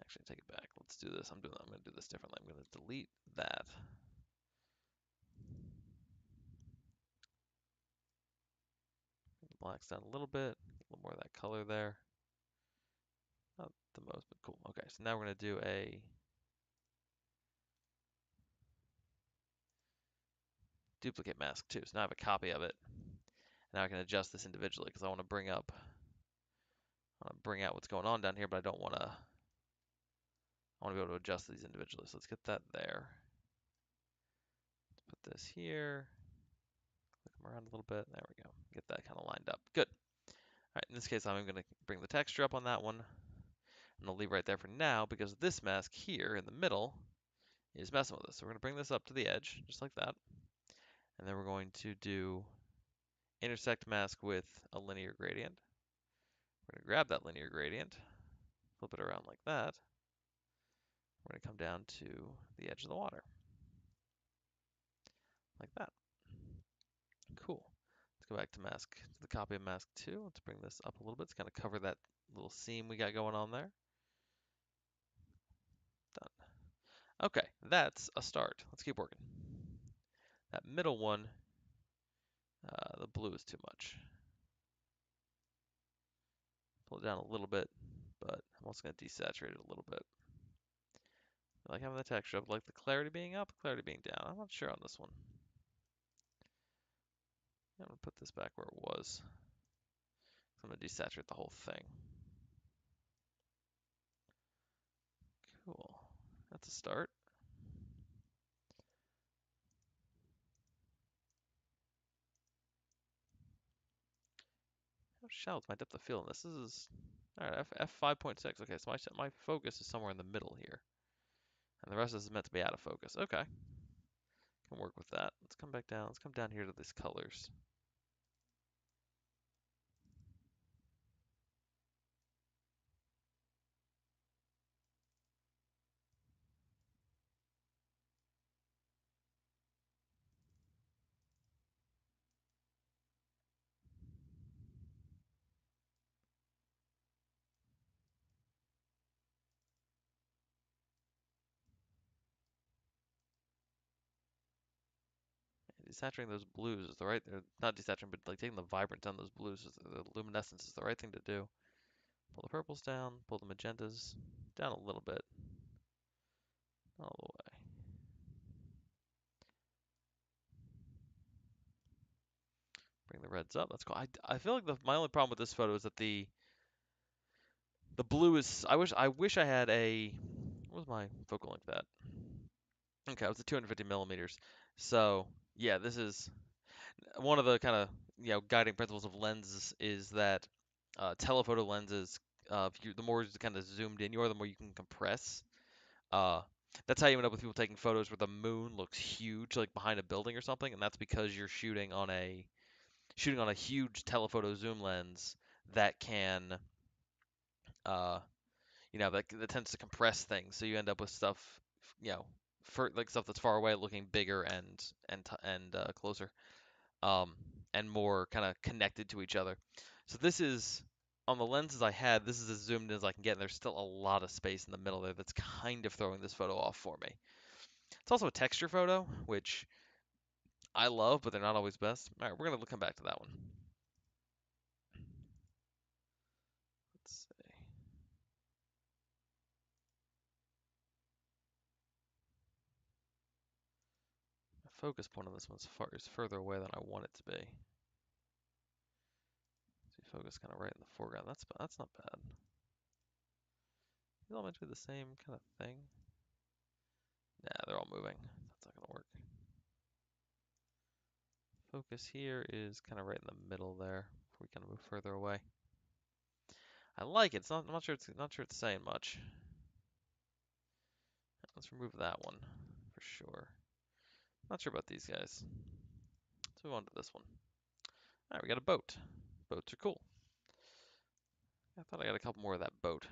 Actually, take it back. Let's do this. I'm going to do this differently. I'm going to delete that. Bring the blacks down a little bit. A little more of that color there. Not the most, but cool. Okay, so now we're going to do a duplicate mask too. So now I have a copy of it. Now I can adjust this individually because I want to bring out what's going on down here, but I don't want to. I want to be able to adjust these individually. So let's get that there. Let's put this here. Click them around a little bit. There we go. Get that kind of lined up. Good. All right, in this case, I'm going to bring the texture up on that one. And I'll leave right there for now because this mask here in the middle is messing with us. So we're going to bring this up to the edge, just like that. And then we're going to do intersect mask with a linear gradient. We're going to grab that linear gradient, flip it around like that. We're going to come down to the edge of the water, like that. Cool. Let's go back to mask, to the copy of mask 2. Let's bring this up a little bit to kind of cover that little seam we got going on there. Done. Okay, that's a start. Let's keep working. That middle one, the blue is too much. Pull it down a little bit, but I'm also going to desaturate it a little bit. I like having the texture up, like the clarity being up, clarity being down. I'm not sure on this one. I'm going to put this back where it was. I'm going to desaturate the whole thing. Cool. That's a start. How shallow is my depth of field? This is all right. F5.6. Okay, so my focus is somewhere in the middle here, and the rest of this is meant to be out of focus. Okay, can work with that. Let's come back down. Let's come down here to these colors. Desaturating those blues is the right, or not desaturating, but like taking the vibrance down those blues, the luminescence is the right thing to do. Pull the purples down, pull the magentas down a little bit, all the way. Bring the reds up. That's cool. I feel like my only problem with this photo is that the blue is. I wish I had a. What was my focal length at? Okay, it was at 250 millimeters. So yeah, this is one of the kind of guiding principles of lenses is that telephoto lenses The more kind of zoomed in you are, the more you can compress. Uh, that's how you end up with people taking photos where the moon looks huge, like behind a building or something, and that's because you're shooting on a huge telephoto zoom lens that can, uh, that tends to compress things, so you end up with stuff, you know, for like stuff that's far away looking bigger and closer, um, and more kind of connected to each other. So this is on the lenses I had. This is as zoomed in as I can get, and there's still a lot of space in the middle there that's kind of throwing this photo off for me. It's also a texture photo, which I love, but they're not always best. All right, we're gonna come back to that one. Let's see. The focus point on this is further away than I want it to be. See, focus kind of right in the foreground. That's not bad. These all meant to be the same kind of thing. Nah, they're all moving. That's not gonna work. Focus here is kind of right in the middle there. If we kind of move further away. I like it. I'm not sure it's saying much. Let's remove that one for sure. Not sure about these guys. Let's move on to this one. All right, we got a boat. Boats are cool. I thought I got a couple more of that boat.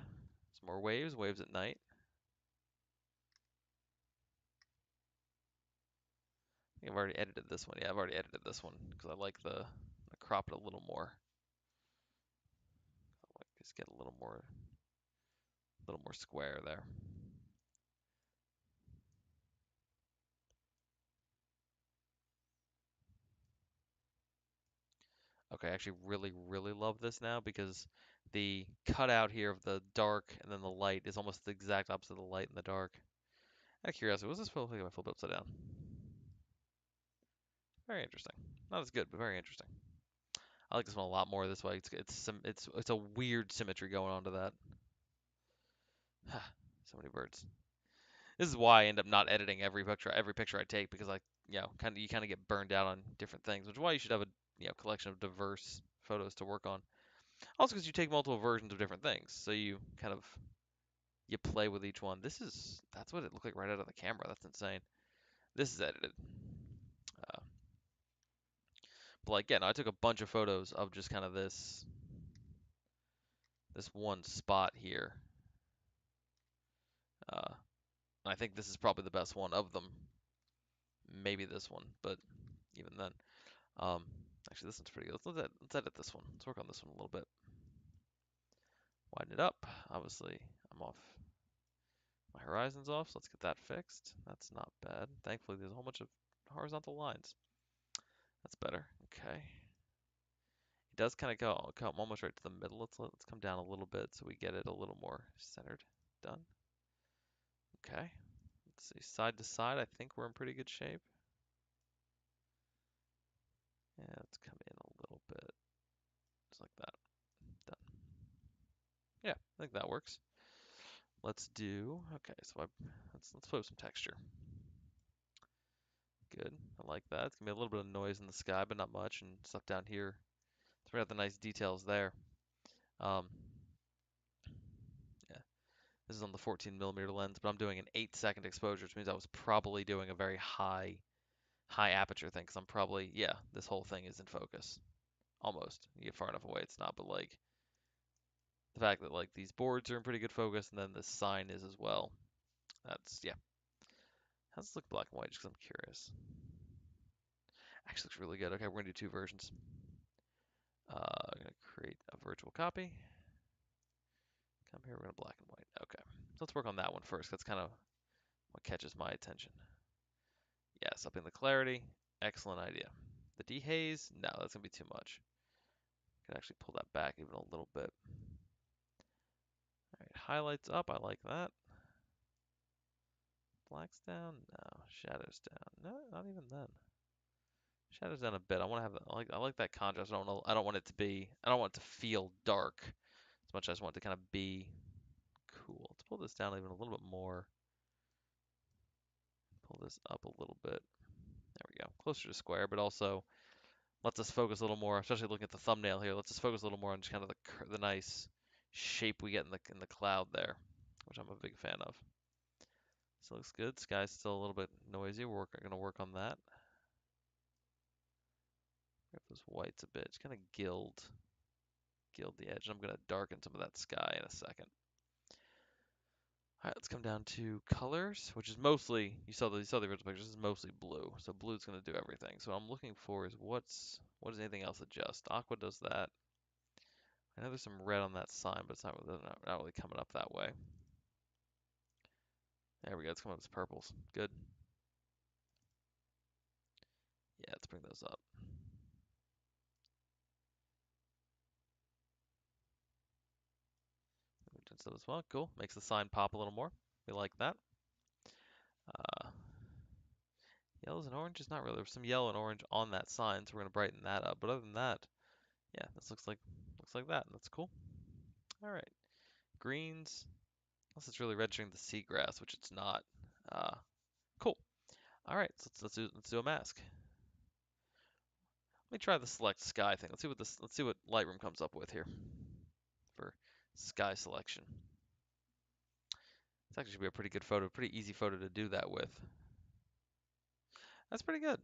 Some more waves at night. I think I've already edited this one. Yeah, I've already edited this one because I like I crop it a little more. I like just get a little more square there. Okay, I actually really love this now because the cutout here of the dark and then the light is almost the exact opposite of the light and the dark. Out of curiosity, what's this photo if I flip it upside down? Very interesting. Not as good, but very interesting. I like this one a lot more this way. It's a weird symmetry going on to that. So many birds. This is why I end up not editing every picture I take because you kind of get burned out on different things, which is why you should have a collection of diverse photos to work on. Also, because you take multiple versions of different things, so you play with each one. That's what it looked like right out of the camera. That's insane. This is edited. Uh, but like, yeah, no, I took a bunch of photos of just kind of this one spot here. Uh, I think this is probably the best one of them. Maybe this one, but even then. Um, Actually, this one's pretty good. Let's edit this one. Let's work on this one a little bit. Widen it up. Obviously, I'm off. My horizon's off, so let's get that fixed. That's not bad. Thankfully, there's a whole bunch of horizontal lines. That's better. Okay. It does kind of come almost right to the middle. Let's come down a little bit so we get it a little more centered. Done. Okay. Let's see. Side to side, I think we're in pretty good shape. Yeah, let's come in a little bit. Just like that. Done. Yeah, I think that works. Let's do, okay, so let's put up some texture. Good, I like that. It's gonna be a little bit of noise in the sky, but not much, and stuff down here. So we got the nice details there. Um, yeah, this is on the 14mm lens, but I'm doing an 8-second exposure, which means I was probably doing a very high aperture thing, because I'm probably, yeah, this whole thing is in focus. Almost. You get far enough away, it's not, but like, the fact that like these boards are in pretty good focus, and then the sign is as well. Yeah. How's this look black and white, just because I'm curious. Actually looks really good. Okay, we're gonna do two versions. I'm gonna create a virtual copy. Come here, we're gonna black and white. Okay, so let's work on that one first. That's kind of what catches my attention. Yes, upping the clarity. Excellent idea. The dehaze, no, that's gonna be too much. Can actually pull that back even a little bit. All right, highlights up. I like that. Blacks down. No. Shadows down. No, not even then. Shadows down a bit. I want to have. I like that contrast. I don't want it to be. I don't want it to feel dark as much as I want it to kind of be cool. Let's pull this down even a little bit more. Pull this up a little bit. There we go. Closer to square, but also lets us focus a little more, especially looking at the thumbnail here. Let's us focus a little more on just kind of the nice shape we get in the cloud there, which I'm a big fan of. So it looks good. Sky's still a little bit noisy. We're gonna work on that. Get those whites a bit. Just kind of gild the edge. I'm gonna darken some of that sky in a second. All right, let's come down to colors, which is mostly, you saw the original picture, this is mostly blue. So blue's gonna do everything. So what I'm looking for is what does anything else adjust? Aqua does that. I know there's some red on that sign, but it's not really coming up that way. There we go, it's coming up as purples. Good. Yeah, let's bring those up. Just as well. Cool. Makes the sign pop a little more. We like that. Uh, Yellows and orange is not really. There's some yellow and orange on that sign, so we're gonna brighten that up. But other than that, yeah, this looks like that, and that's cool. All right, greens. Unless it's really registering the seagrass, which it's not. Cool. All right, so let's do a mask. Let me try the select sky thing. Let's see what Lightroom comes up with here for sky selection. It's actually should be a pretty good photo, pretty easy photo to do that with. That's pretty good.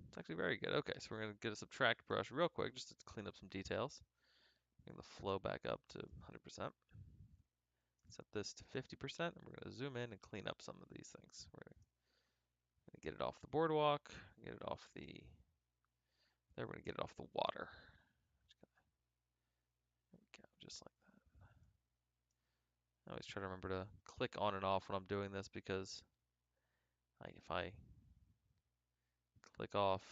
It's actually very good. Okay, so we're gonna get a subtract brush real quick just to clean up some details. Bring the flow back up to 100%. Set this to 50%, and we're gonna zoom in and clean up some of these things. We're gonna get it off the boardwalk, get it off the. There, we're gonna get it off the water. There we go, just like that. I always try to remember to click on and off when I'm doing this because, like, if I click off,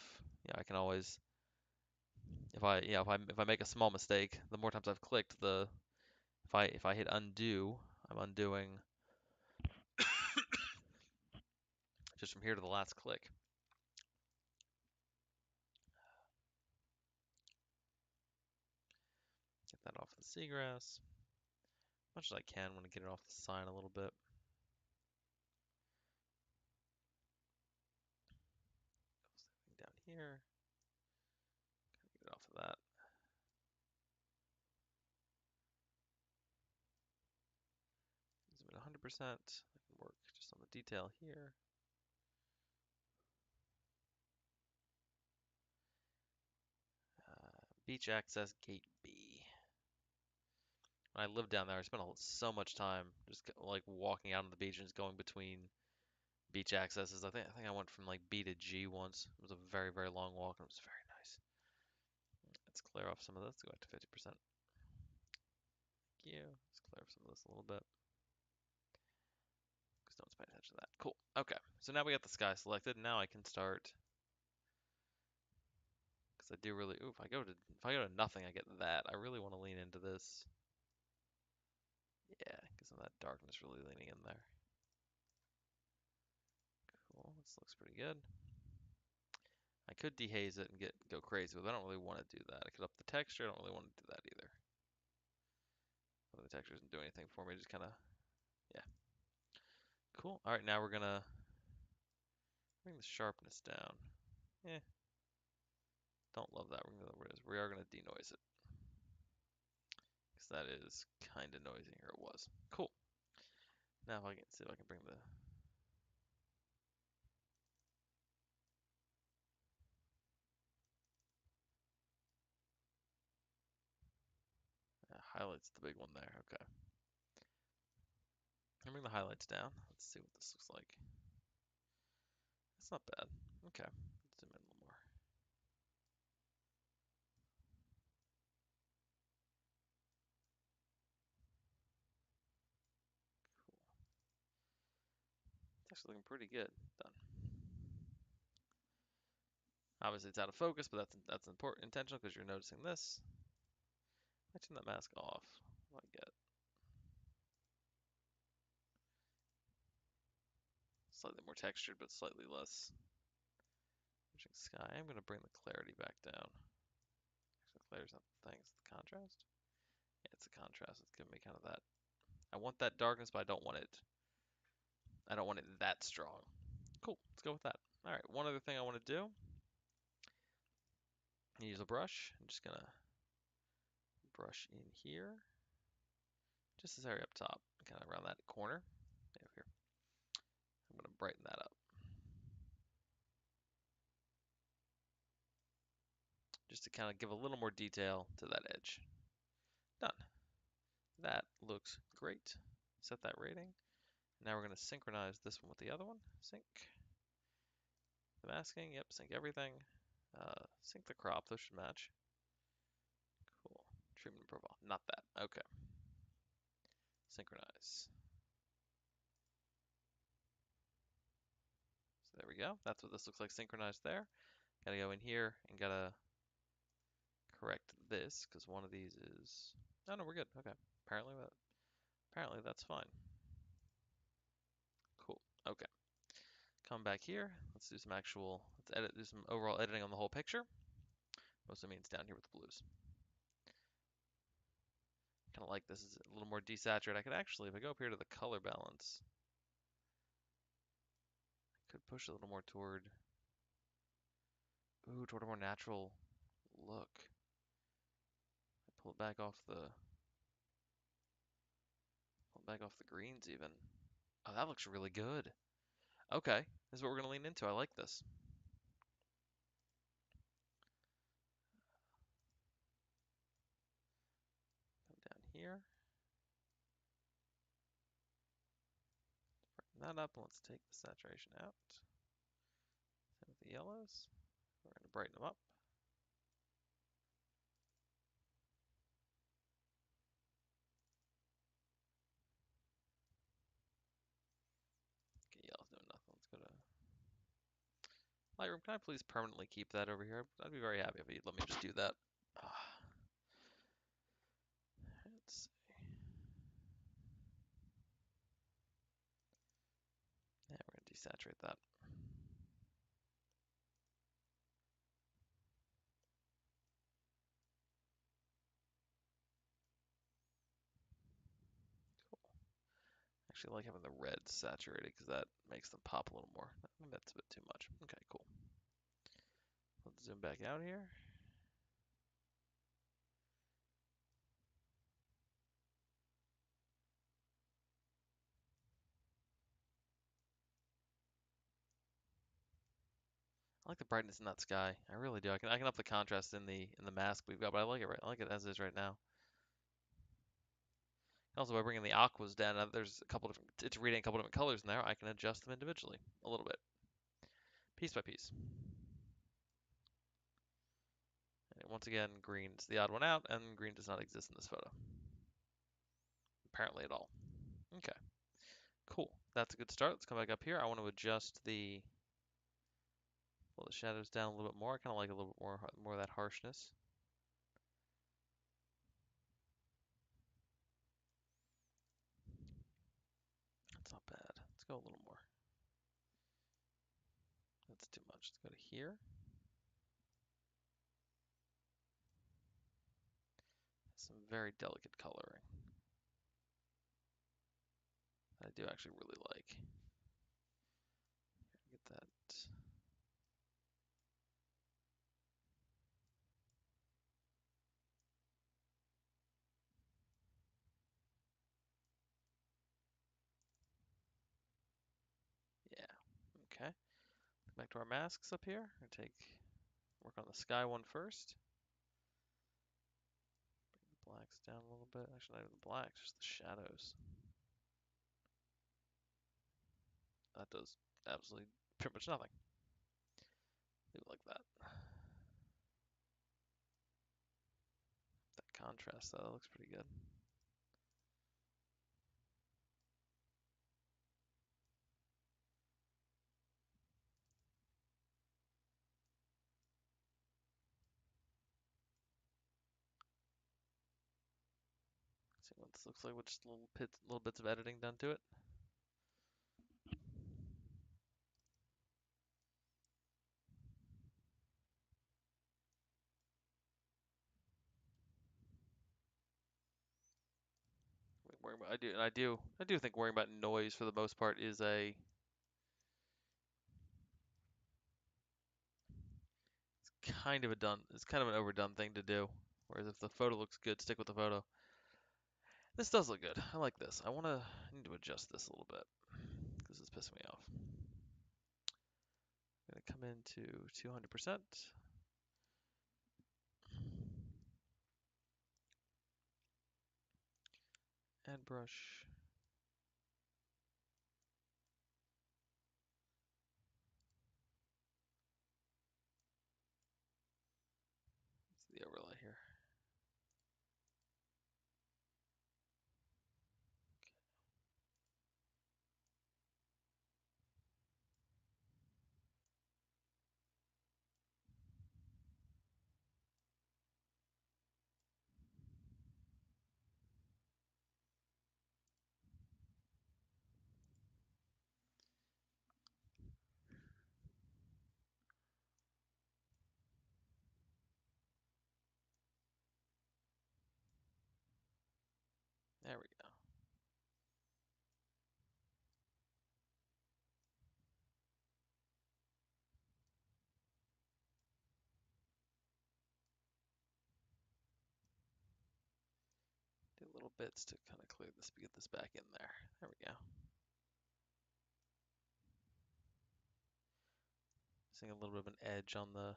I can always, if I make a small mistake, the more times I've clicked, if I hit undo, I'm undoing just from here to the last click. Get that off the seagrass. As much as I can, want to get it off the sign a little bit. Down here. Get it off of that. Zoom in 100%. I can work just on the detail here. Beach access gate B. When I lived down there, I spent so much time just like walking out on the beach and just going between beach accesses. I think I went from like B to G once. It was a very, very long walk and it was very nice. Let's clear off some of this. Go back to 50%. Thank you. Let's clear off some of this a little bit. Because no one's paying attention to that. Cool. Okay. So now we got the sky selected. Now I can start. Because I do really. Ooh, if I go to nothing, I get that. I really want to lean into this. Yeah, get some of that darkness really leaning in there. Cool. This looks pretty good. I could dehaze it and go crazy, but I don't really want to do that. I could up the texture. I don't really want to do that either. Well, the texture doesn't do anything for me. Just kind of, yeah. Cool. All right, now we're gonna bring the sharpness down. Eh, don't love that. We are gonna denoise it because that is kind of noisy. Here it was. Cool. Now if I can see if I can bring the highlights the big one there. Okay. Bring the highlights down. Let's see what this looks like. It's not bad. Okay. Let's zoom in a little more. Cool. It's actually looking pretty good. Done. Obviously it's out of focus, but that's important, intentional because you're noticing this. I turn that mask off. What do I get? Slightly more textured, but slightly less. Sky. I'm going to bring the clarity back down. Actually, clarity's not the thing, it's the contrast. Yeah, it's the contrast. It's giving me kind of that. I want that darkness, but I don't want it. I don't want it that strong. Cool. Let's go with that. All right. One other thing I want to do. Use a brush. I'm just gonna brush in here. just this area up top, kind of around that corner. Here, I'm going to brighten that up. Just to kind of give a little more detail to that edge. Done. That looks great. Set that rating. Now we're going to synchronize this one with the other one. Sync the masking. Yep, sync everything. Sync the crop. Those should match. Cool. Treatment profile. Not that. Okay. Synchronize. So there we go. That's what this looks like synchronized there. Gotta go in here and gotta correct this because one of these is. Oh no, we're good. Okay. Apparently that's fine. Cool. Okay. Come back here. Let's do some do some overall editing on the whole picture. Mostly means down here with the blues. Kind of like this is a little more desaturated. I could actually, if I go up here to the color balance, I could push a little more toward a more natural look. I pull it back off the greens even. Oh, that looks really good. Okay, this is what we're gonna lean into. I like this. Come down here, brighten that up, and let's take the saturation out. Same with the yellows. We're gonna brighten them up. Okay, yellow's doing nothing. Let's go to Lightroom. Can I please permanently keep that over here? I'd be very happy if you'd let me just do that. Let's see. Yeah, we're gonna desaturate that. Cool. Actually, I like having the red saturated because that makes them pop a little more. Maybe that's a bit too much. Okay, cool. Let's zoom back out here. I like the brightness in that sky. I really do. I can up the contrast in the mask we've got, but I like it as is right now. Also, by bringing the aquas down, there's a couple different. It's reading a couple different colors in there. I can adjust them individually a little bit, piece by piece. And once again, green's the odd one out, and green does not exist in this photo, apparently at all. Okay, cool. That's a good start. Let's come back up here. I want to adjust pull the shadows down a little bit more. I kind of like a little bit more of that harshness. That's not bad. Let's go a little more. That's too much. Let's go to here. Some very delicate coloring. I do actually really like. Get that. Yeah. Okay. Back to our masks up here. Work on the sky one first. Bring the blacks down a little bit. Actually, not even the blacks, just the shadows. That does absolutely pretty much nothing. Leave it like that. That contrast, though, looks pretty good. See what this looks like with just little bits of editing done to it. I do think worrying about noise for the most part is it's kind of an overdone thing to do. Whereas if the photo looks good, stick with the photo. This does look good. I like this. I need to adjust this a little bit because it's pissing me off. I'm gonna come into 200%. Add brush. It's the overlay here. There we go. Do little bits to kind of clear this, get this back in there. There we go. Seeing a little bit of an edge on the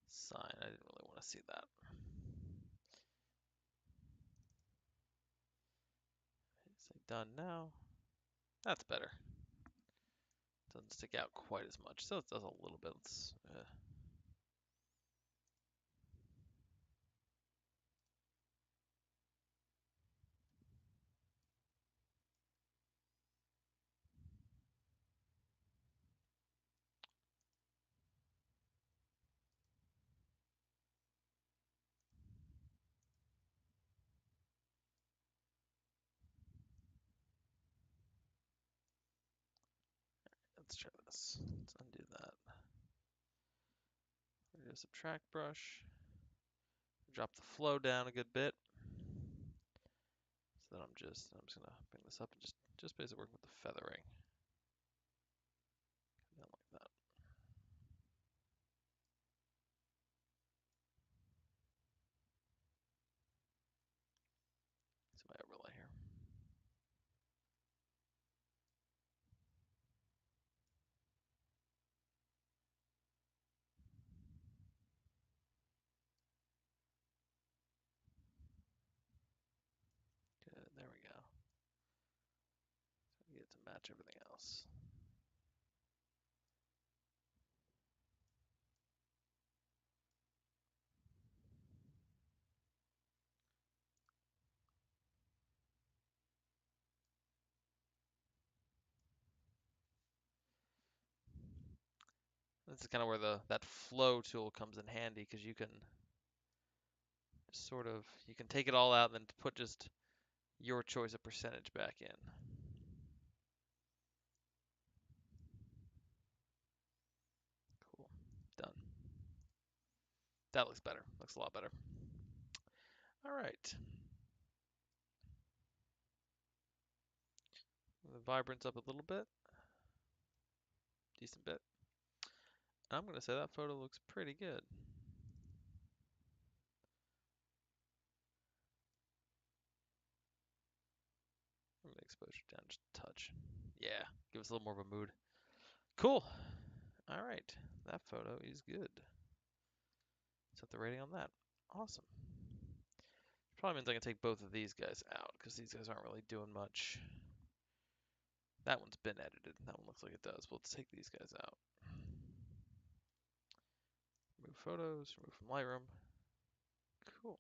sign. I didn't really want to see that. Say done now. That's better. Doesn't stick out quite as much. Still, it does a little bit. Let's try this. Let's undo that. We're gonna subtract brush. Drop the flow down a good bit. So that I'm just gonna bring this up and just basically work with the feathering. Down like that. See my overlay here. Good, there we go. So get it to match everything else. This is kind of where that flow tool comes in handy because you can you can take it all out and then put just your choice of percentage back in. Cool. Done. That looks better. Looks a lot better. All right. The vibrance up a little bit. Decent bit. I'm going to say that photo looks pretty good. I'm going to exposure down just a touch. Yeah, give us a little more of a mood. Cool. All right. That photo is good. Set the rating on that. Awesome. Probably means I can take both of these guys out because these guys aren't really doing much. That one's been edited. That one looks like it does. We'll take these guys out. Remove photos, remove from Lightroom. Cool.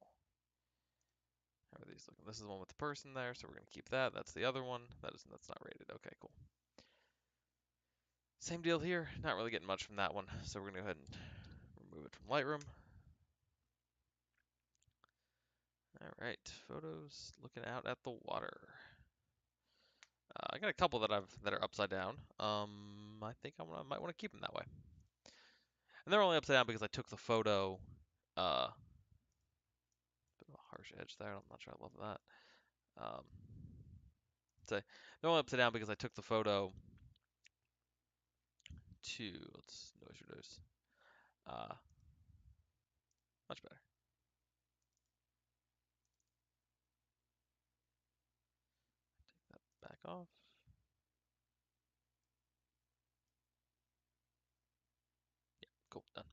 How are these looking? This is the one with the person there, so we're going to keep that. That's the other one. That's not rated. Okay, cool. Same deal here. Not really getting much from that one, so we're going to go ahead and remove it from Lightroom. All right, photos looking out at the water. I got a couple that are upside down. I think might want to keep them that way. And they're only upside down because I took the photo. Bit of a harsh edge there. I'm not sure I love that. So they're only upside down because I took the photo to let's noise reduce. Much better. off. Cool, done.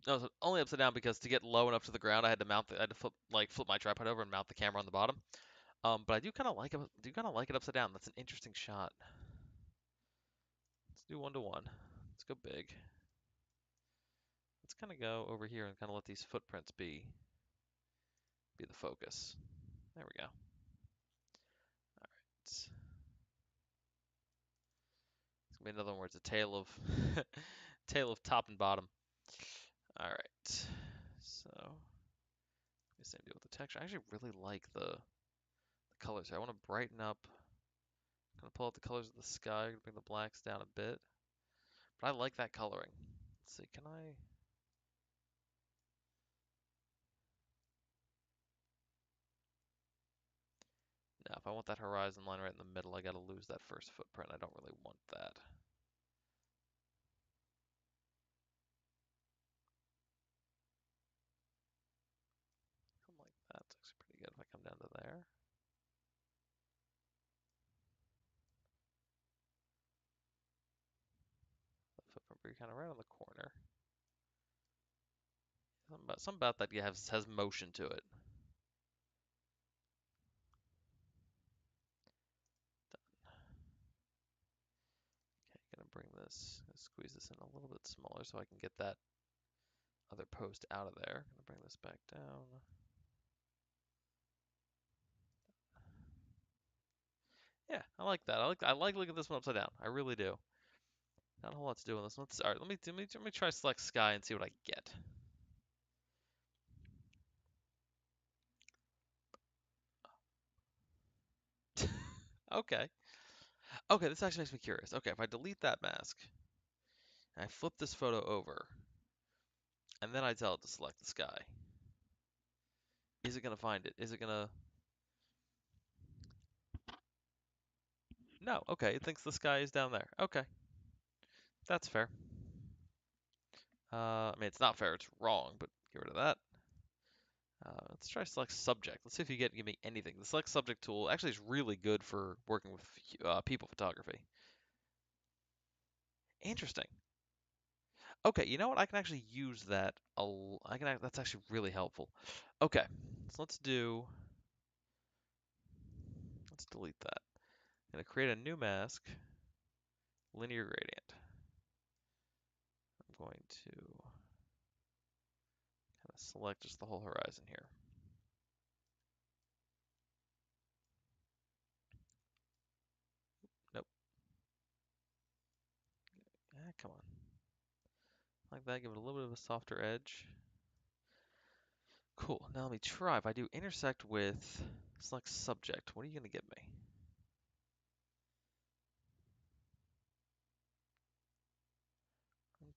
No, it's only upside down because to get low enough to the ground, I had to I had to flip my tripod over and mount the camera on the bottom. But I do kind of like it. Upside down. That's an interesting shot. Let's do 1-to-1. Let's go big. Let's kind of go over here and kind of let these footprints be the focus. There we go. All right. It's gonna be another one where it's a tale of tale of top and bottom. All right. So same deal with the texture. I actually really like the colors here. I want to brighten up. I'm gonna pull out the colors of the sky, bring the blacks down a bit. But I like that coloring. Let's see, can I? No, if I want that horizon line right in the middle, I gotta lose that first footprint. I don't really want that. Something like that. It's actually pretty good if I come down to there. The footprint be kind of right on the corner. Something about that has motion to it. Okay, gonna bring this, squeeze this in a little bit smaller so I can get that other post out of there. Gonna bring this back down. Yeah, I like that. I like looking at this one upside down. I really do. Not a whole lot to do on this one. All right, let me try select sky and see what I get. Okay. Okay, this actually makes me curious. Okay, if I delete that mask and I flip this photo over, and then I tell it to select the sky, is it gonna find it? Is it gonna? No. Okay, it thinks the sky is down there. Okay, that's fair. I mean, it's not fair. It's wrong, but get rid of that. Let's try select subject. Let's see if you give me anything. The select subject tool actually is really good for working with people photography. Interesting. Okay, you know what? I can actually use that. That's actually really helpful. Okay, so let's delete that. I'm gonna create a new mask, linear gradient. I'm going to kind of select just the whole horizon here. Nope. Ah, come on. Like that, give it a little bit of a softer edge. Cool. Now let me try. If I do intersect with select subject, what are you gonna give me?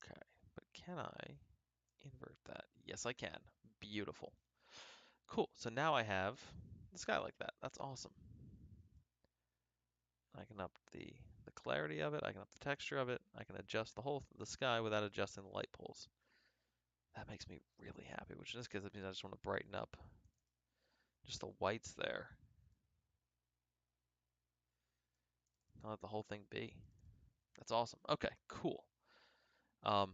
Okay, but can I invert that? Yes, I can. Beautiful. Cool. So now I have the sky like that. That's awesome. I can up the clarity of it. I can up the texture of it. I can adjust the sky without adjusting the light poles. That makes me really happy, which in this case means I just want to brighten up just the whites there. I'll let the whole thing be. That's awesome. Okay, cool. Um,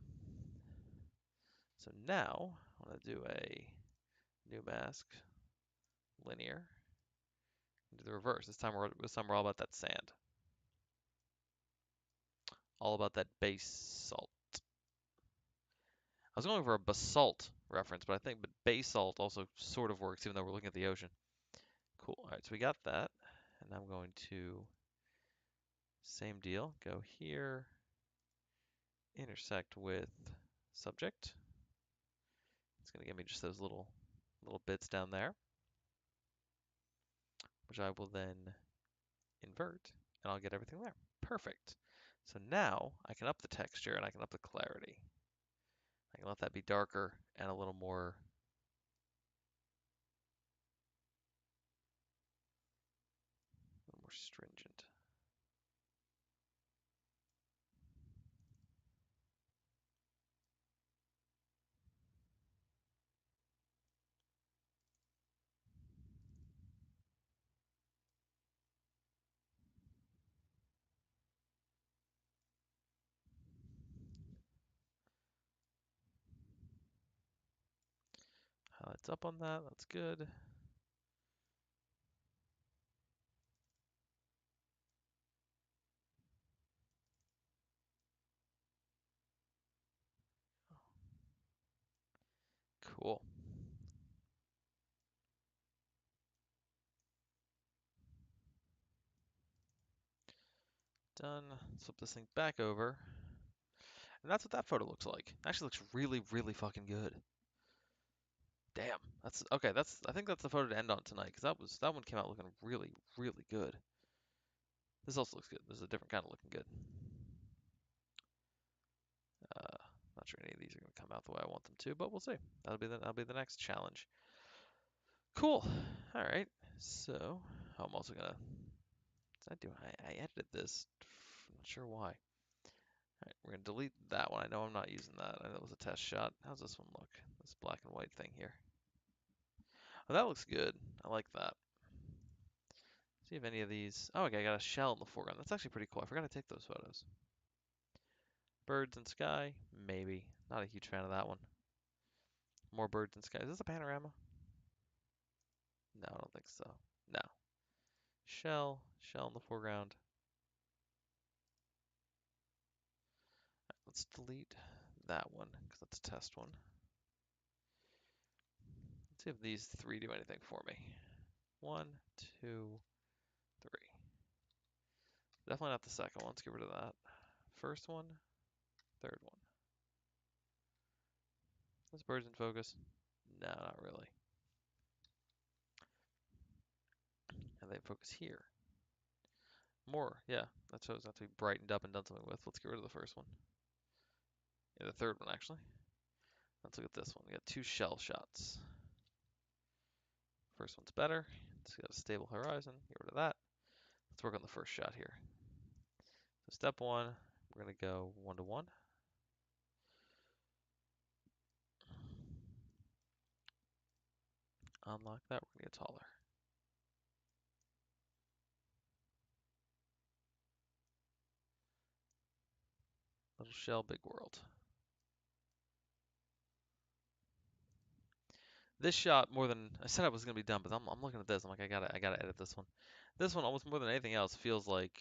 so now I want to do a new mask, linear, do the reverse. This time we're all about that sand, all about that basalt. I was going for a basalt reference, but I think basalt also sort of works, even though we're looking at the ocean. Cool. All right, so we got that, and I'm going to same deal. Go here, intersect with subject. It's going to give me just those little bits down there, which I will then invert, and I'll get everything there. Perfect. So now I can up the texture and I can up the clarity. I can let that be darker and a little more stringent. Highlights up on that. That's good. Cool. Done. Flip this thing back over. And that's what that photo looks like. It actually looks really, really fucking good. Damn. That's okay, I think that's the photo to end on tonight, because that one came out looking really, really good. This also looks good. This is a different kind of looking good. Not sure any of these are gonna come out the way I want them to, but we'll see. That'll be the next challenge. Cool. Alright. So I'm also gonna I edited this. I'm not sure why. Alright, we're gonna delete that one. I know I'm not using that. I know it was a test shot. How's this one look? This black and white thing here. Oh, that looks good. I like that. See if any of these. Oh, okay, I got a shell in the foreground. That's actually pretty cool. I forgot to take those photos. Birds and sky, maybe. Not a huge fan of that one. More birds and sky. Is this a panorama? No, I don't think so. No. Shell in the foreground. Right, let's delete that one because that's a test one. Let's see if these three do anything for me. 1, 2, 3. Definitely not the second one. Let's get rid of that. First one, third one. This bird's in focus. No, not really. And they focus here. More, yeah. That shows that to be brightened up and done something with. Let's get rid of the first one. Yeah, the third one actually. Let's look at this one. We got 2 shell shots. First one's better. It's got a stable horizon. Get rid of that. Let's work on the first shot here. So step 1, we're gonna go 1 to 1. Unlock that. We're gonna get taller. Little shell, big world. This shot, more than I said I was gonna be done, but I'm looking at this. I'm like, I gotta edit this one. This one, almost more than anything else, feels like,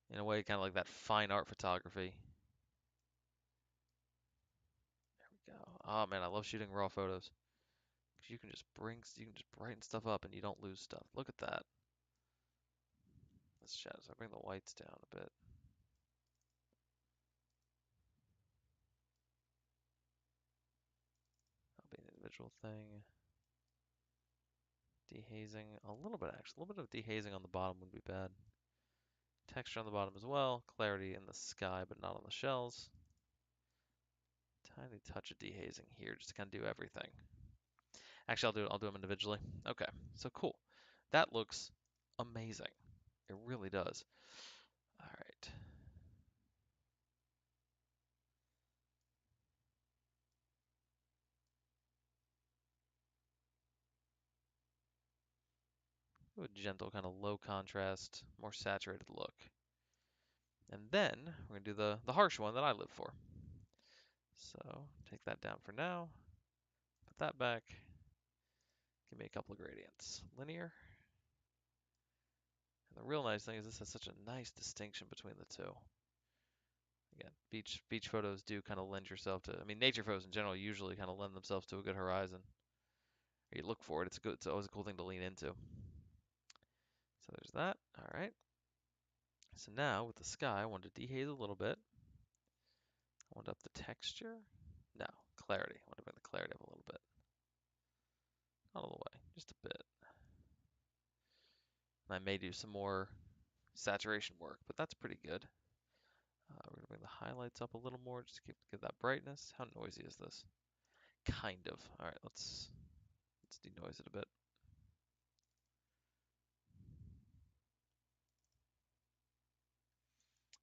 in a way, kind of like that fine art photography. There we go. Oh man, I love shooting raw photos. 'Cause you can just brighten stuff up and you don't lose stuff. Look at that. This shadows. I bring the whites down a bit. That'll be an individual thing. Dehazing a little bit actually. A little bit of dehazing on the bottom would be bad. Texture on the bottom as well. Clarity in the sky, but not on the shells. Tiny touch of dehazing here, just to kind of do everything. Actually, I'll do them individually. Okay, so cool. That looks amazing. It really does. All right. A gentle, kind of low contrast, more saturated look. And then we're gonna do the harsh one that I live for. So take that down for now. Put that back. Give me a couple of gradients. Linear. And the real nice thing is this has such a nice distinction between the two. Again, beach photos do kind of lend yourself to. I mean, nature photos in general usually kind of lend themselves to a good horizon. Or you look for it. It's always a cool thing to lean into. So there's that. All right. So now with the sky, I want to dehaze a little bit. I want up the texture. No, clarity. I want to bring the clarity up a little bit. Not all the way, just a bit. I may do some more saturation work, but that's pretty good. We're gonna bring the highlights up a little more, just give that brightness. How noisy is this? Kind of. All right, let's denoise it a bit.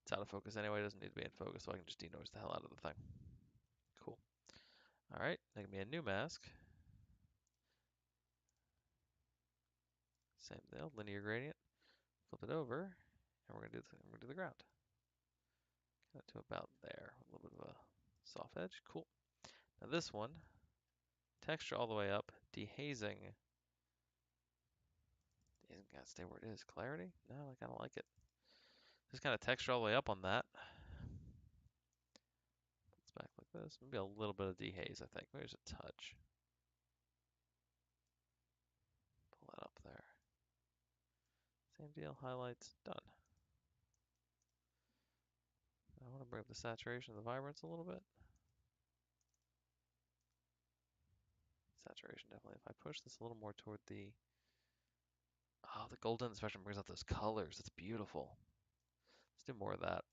It's out of focus anyway. It doesn't need to be in focus, so I can just denoise the hell out of the thing. Cool. All right, make me a new mask. Same deal, linear gradient. Flip it over, and we're gonna do the ground. Get it to about there. A little bit of a soft edge. Cool. Now this one, Texture all the way up. Dehazing. Dehazing gotta stay where it is. Clarity? No, I kind of like it. Just kind of texture all the way up on that. It's back like this. Maybe a little bit of dehaze, I think. Maybe just a touch. Pull that up there. Same deal. Highlights. Done. I want to bring up the saturation and the vibrance a little bit. Saturation, definitely. If I push this a little more toward the... Oh, the golden spectrum brings out those colors. It's beautiful. Let's do more of that.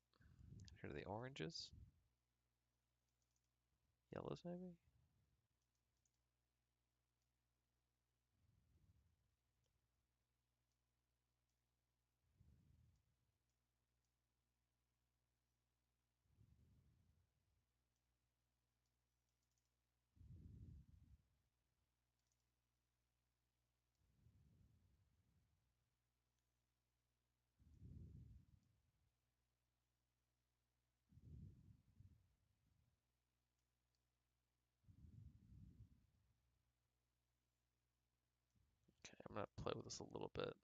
Here are the oranges. Yellows, maybe? Okay, I'm going to play with this a little bit.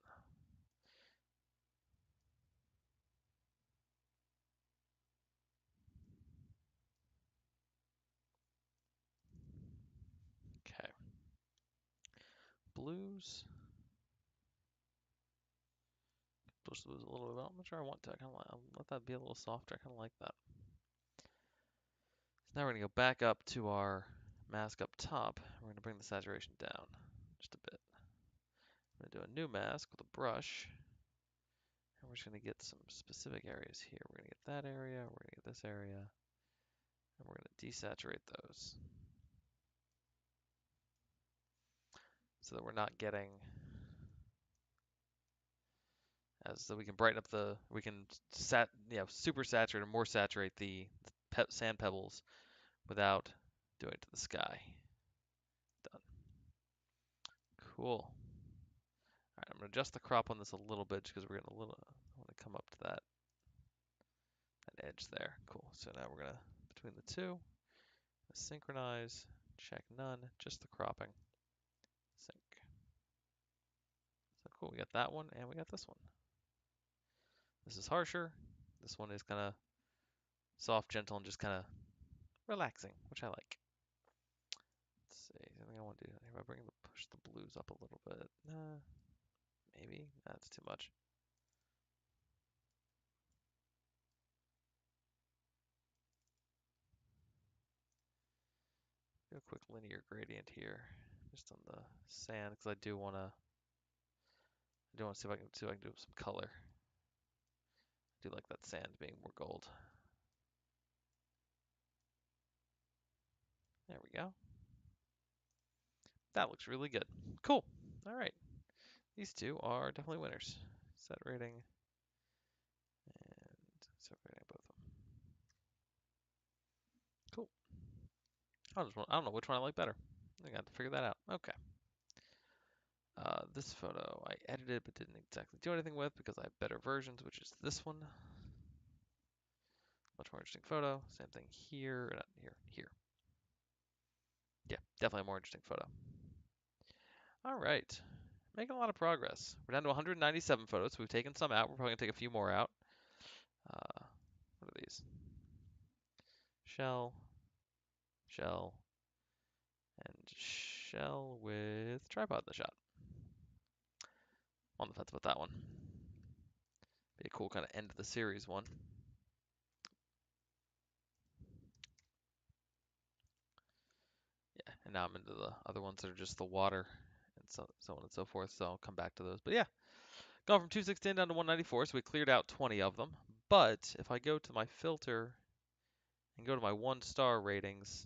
Okay. Blues. Push the blues a little bit. I'm not sure I want to. I kind of like, I'll let that be a little softer. I kind of like that. So now we're going to go back up to our mask up top. We're going to bring the saturation down just a bit. I'm going to do a new mask with a brush. And we're just going to get some specific areas here. We're going to get that area. We're going to get this area. And we're going to desaturate those. So that we're not getting... So we can brighten up the... We can super saturate or more saturate the sand pebbles without doing it to the sky. Done. Cool. All right, I'm going to adjust the crop on this a little bit because we're getting a little... I want to come up to that edge there. Cool. So now we're going to, between the two, synchronize, check none, just the cropping. Sync. So cool, we got that one and we got this one. This is harsher. This one is kind of soft, gentle, and just kind of relaxing, which I like. Let's see, anything I want to do? If I push the blues up a little bit, maybe that's too much. Do a quick linear gradient here, just on the sand, because I do want to see if I can do some color. I do like that sand being more gold. There we go. That looks really good. Cool. All right. These two are definitely winners. Set rating and set rating both of them. Cool. I don't know which one I like better. I got to figure that out. Okay. This photo I edited but didn't exactly do anything with because I have better versions, which is this one. Much more interesting photo. Same thing here, not here, here. Yeah, definitely a more interesting photo. All right. Making a lot of progress. We're down to 197 photos. So we've taken some out. We're probably going to take a few more out. What are these? Shell, shell, and shell with tripod in the shot. On the fence about that one. Be a cool kind of end of the series one. Yeah, and now I'm into the other ones that are just the water and so on and so forth. So I'll come back to those. But yeah, gone from 216 down to 194, so we cleared out 20 of them. But if I go to my filter and go to my 1-star ratings,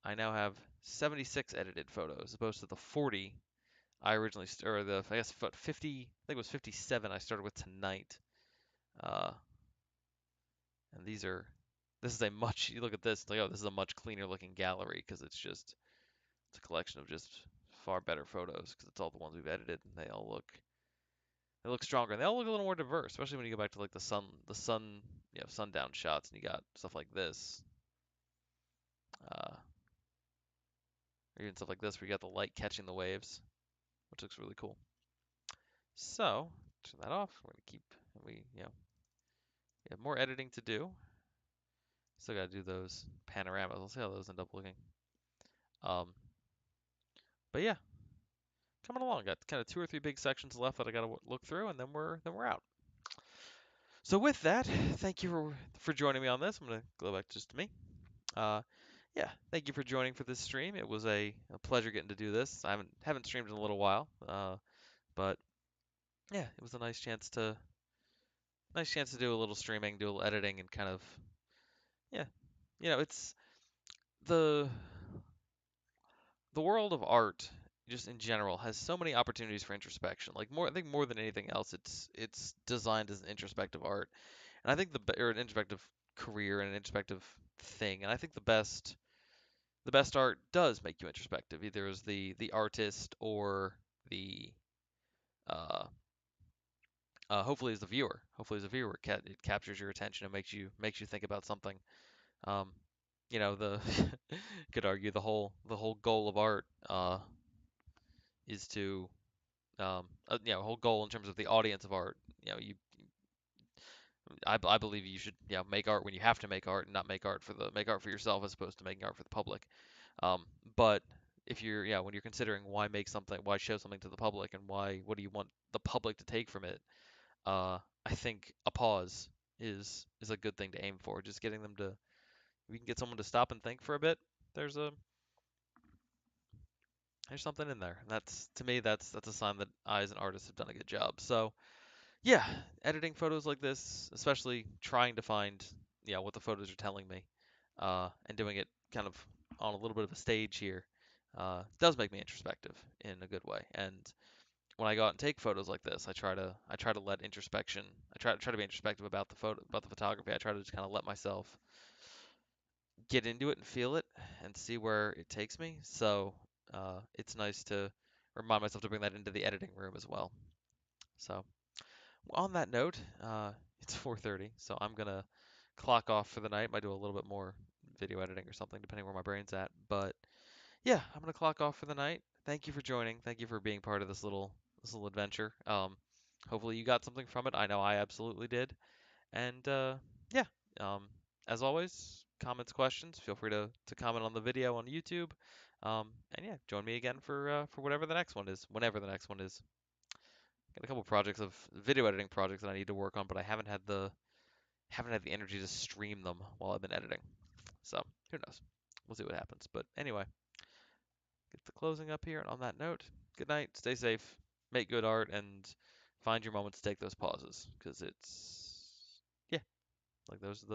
I now have 76 edited photos as opposed to the 40 I originally, or the, I guess, 50, I think it was 57 I started with tonight. And this is a much, you look at this, like, oh, this is a much cleaner looking gallery because it's a collection of just far better photos because it's all the ones we've edited and they look stronger and they all look a little more diverse, especially when you go back to like the sun, sundown shots and you got stuff like this. or even stuff like this where you got the light catching the waves, which looks really cool. So turn that off. We're gonna keep we have more editing to do. Still gotta do those panoramas. We'll see how those end up looking. Um, but yeah, coming along. Got kind of 2 or 3 big sections left that I gotta look through, and then we're out. So with that, thank you for joining me on this. I'm gonna go back just to me. Uh, yeah, thank you for joining for this stream. It was a pleasure getting to do this. I haven't streamed in a little while, but yeah, it was a nice chance to do a little streaming, do a little editing, and kind of yeah, it's the the world of art just in general has so many opportunities for introspection. Like I think more than anything else, it's designed as an introspective art, and I think or an introspective career and an introspective thing. And I think the best art does make you introspective, either as the artist or the uh, hopefully as the viewer. Hopefully as a viewer, it captures your attention and makes you think about something. Um, the could argue the whole goal of art is to whole goal in terms of the audience of art. I believe you should make art when you have to make art and not make art for yourself as opposed to making art for the public. But if you're when you're considering why show something to the public, and what do you want the public to take from it, I think a pause is a good thing to aim for. Just getting them to, if you can get someone to stop and think for a bit, there's a there's something in there. And that's to me that's a sign that I as an artist have done a good job. So yeah, editing photos like this, especially trying to find what the photos are telling me, and doing it kind of on a little bit of a stage here, does make me introspective in a good way. And when I go out and take photos like this, I try to let introspection. I try to be introspective about the photography. I try to just kind of let myself get into it and feel it and see where it takes me. So it's nice to remind myself to bring that into the editing room as well. So on that note, it's 4:30, so I'm gonna clock off for the night. Might do a little bit more video editing or something, depending where my brain's at. But yeah, I'm gonna clock off for the night. Thank you for joining. Thank you for being part of this little adventure. Hopefully you got something from it. I know I absolutely did. And yeah, um, as always, comments, questions, feel free to comment on the video on YouTube. And yeah, join me again for whatever the next one is, whenever the next one is. Got a couple projects of video editing projects that I need to work on, but I haven't had the energy to stream them while I've been editing. So who knows? We'll see what happens. But anyway, get the closing up here. And on that note, good night, stay safe, make good art, and find your moments to take those pauses, because yeah, like those are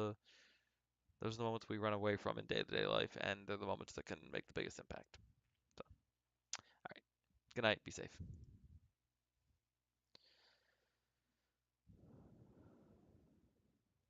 the moments we run away from in day-to-day life, and they're the moments that can make the biggest impact. So, all right, good night, be safe.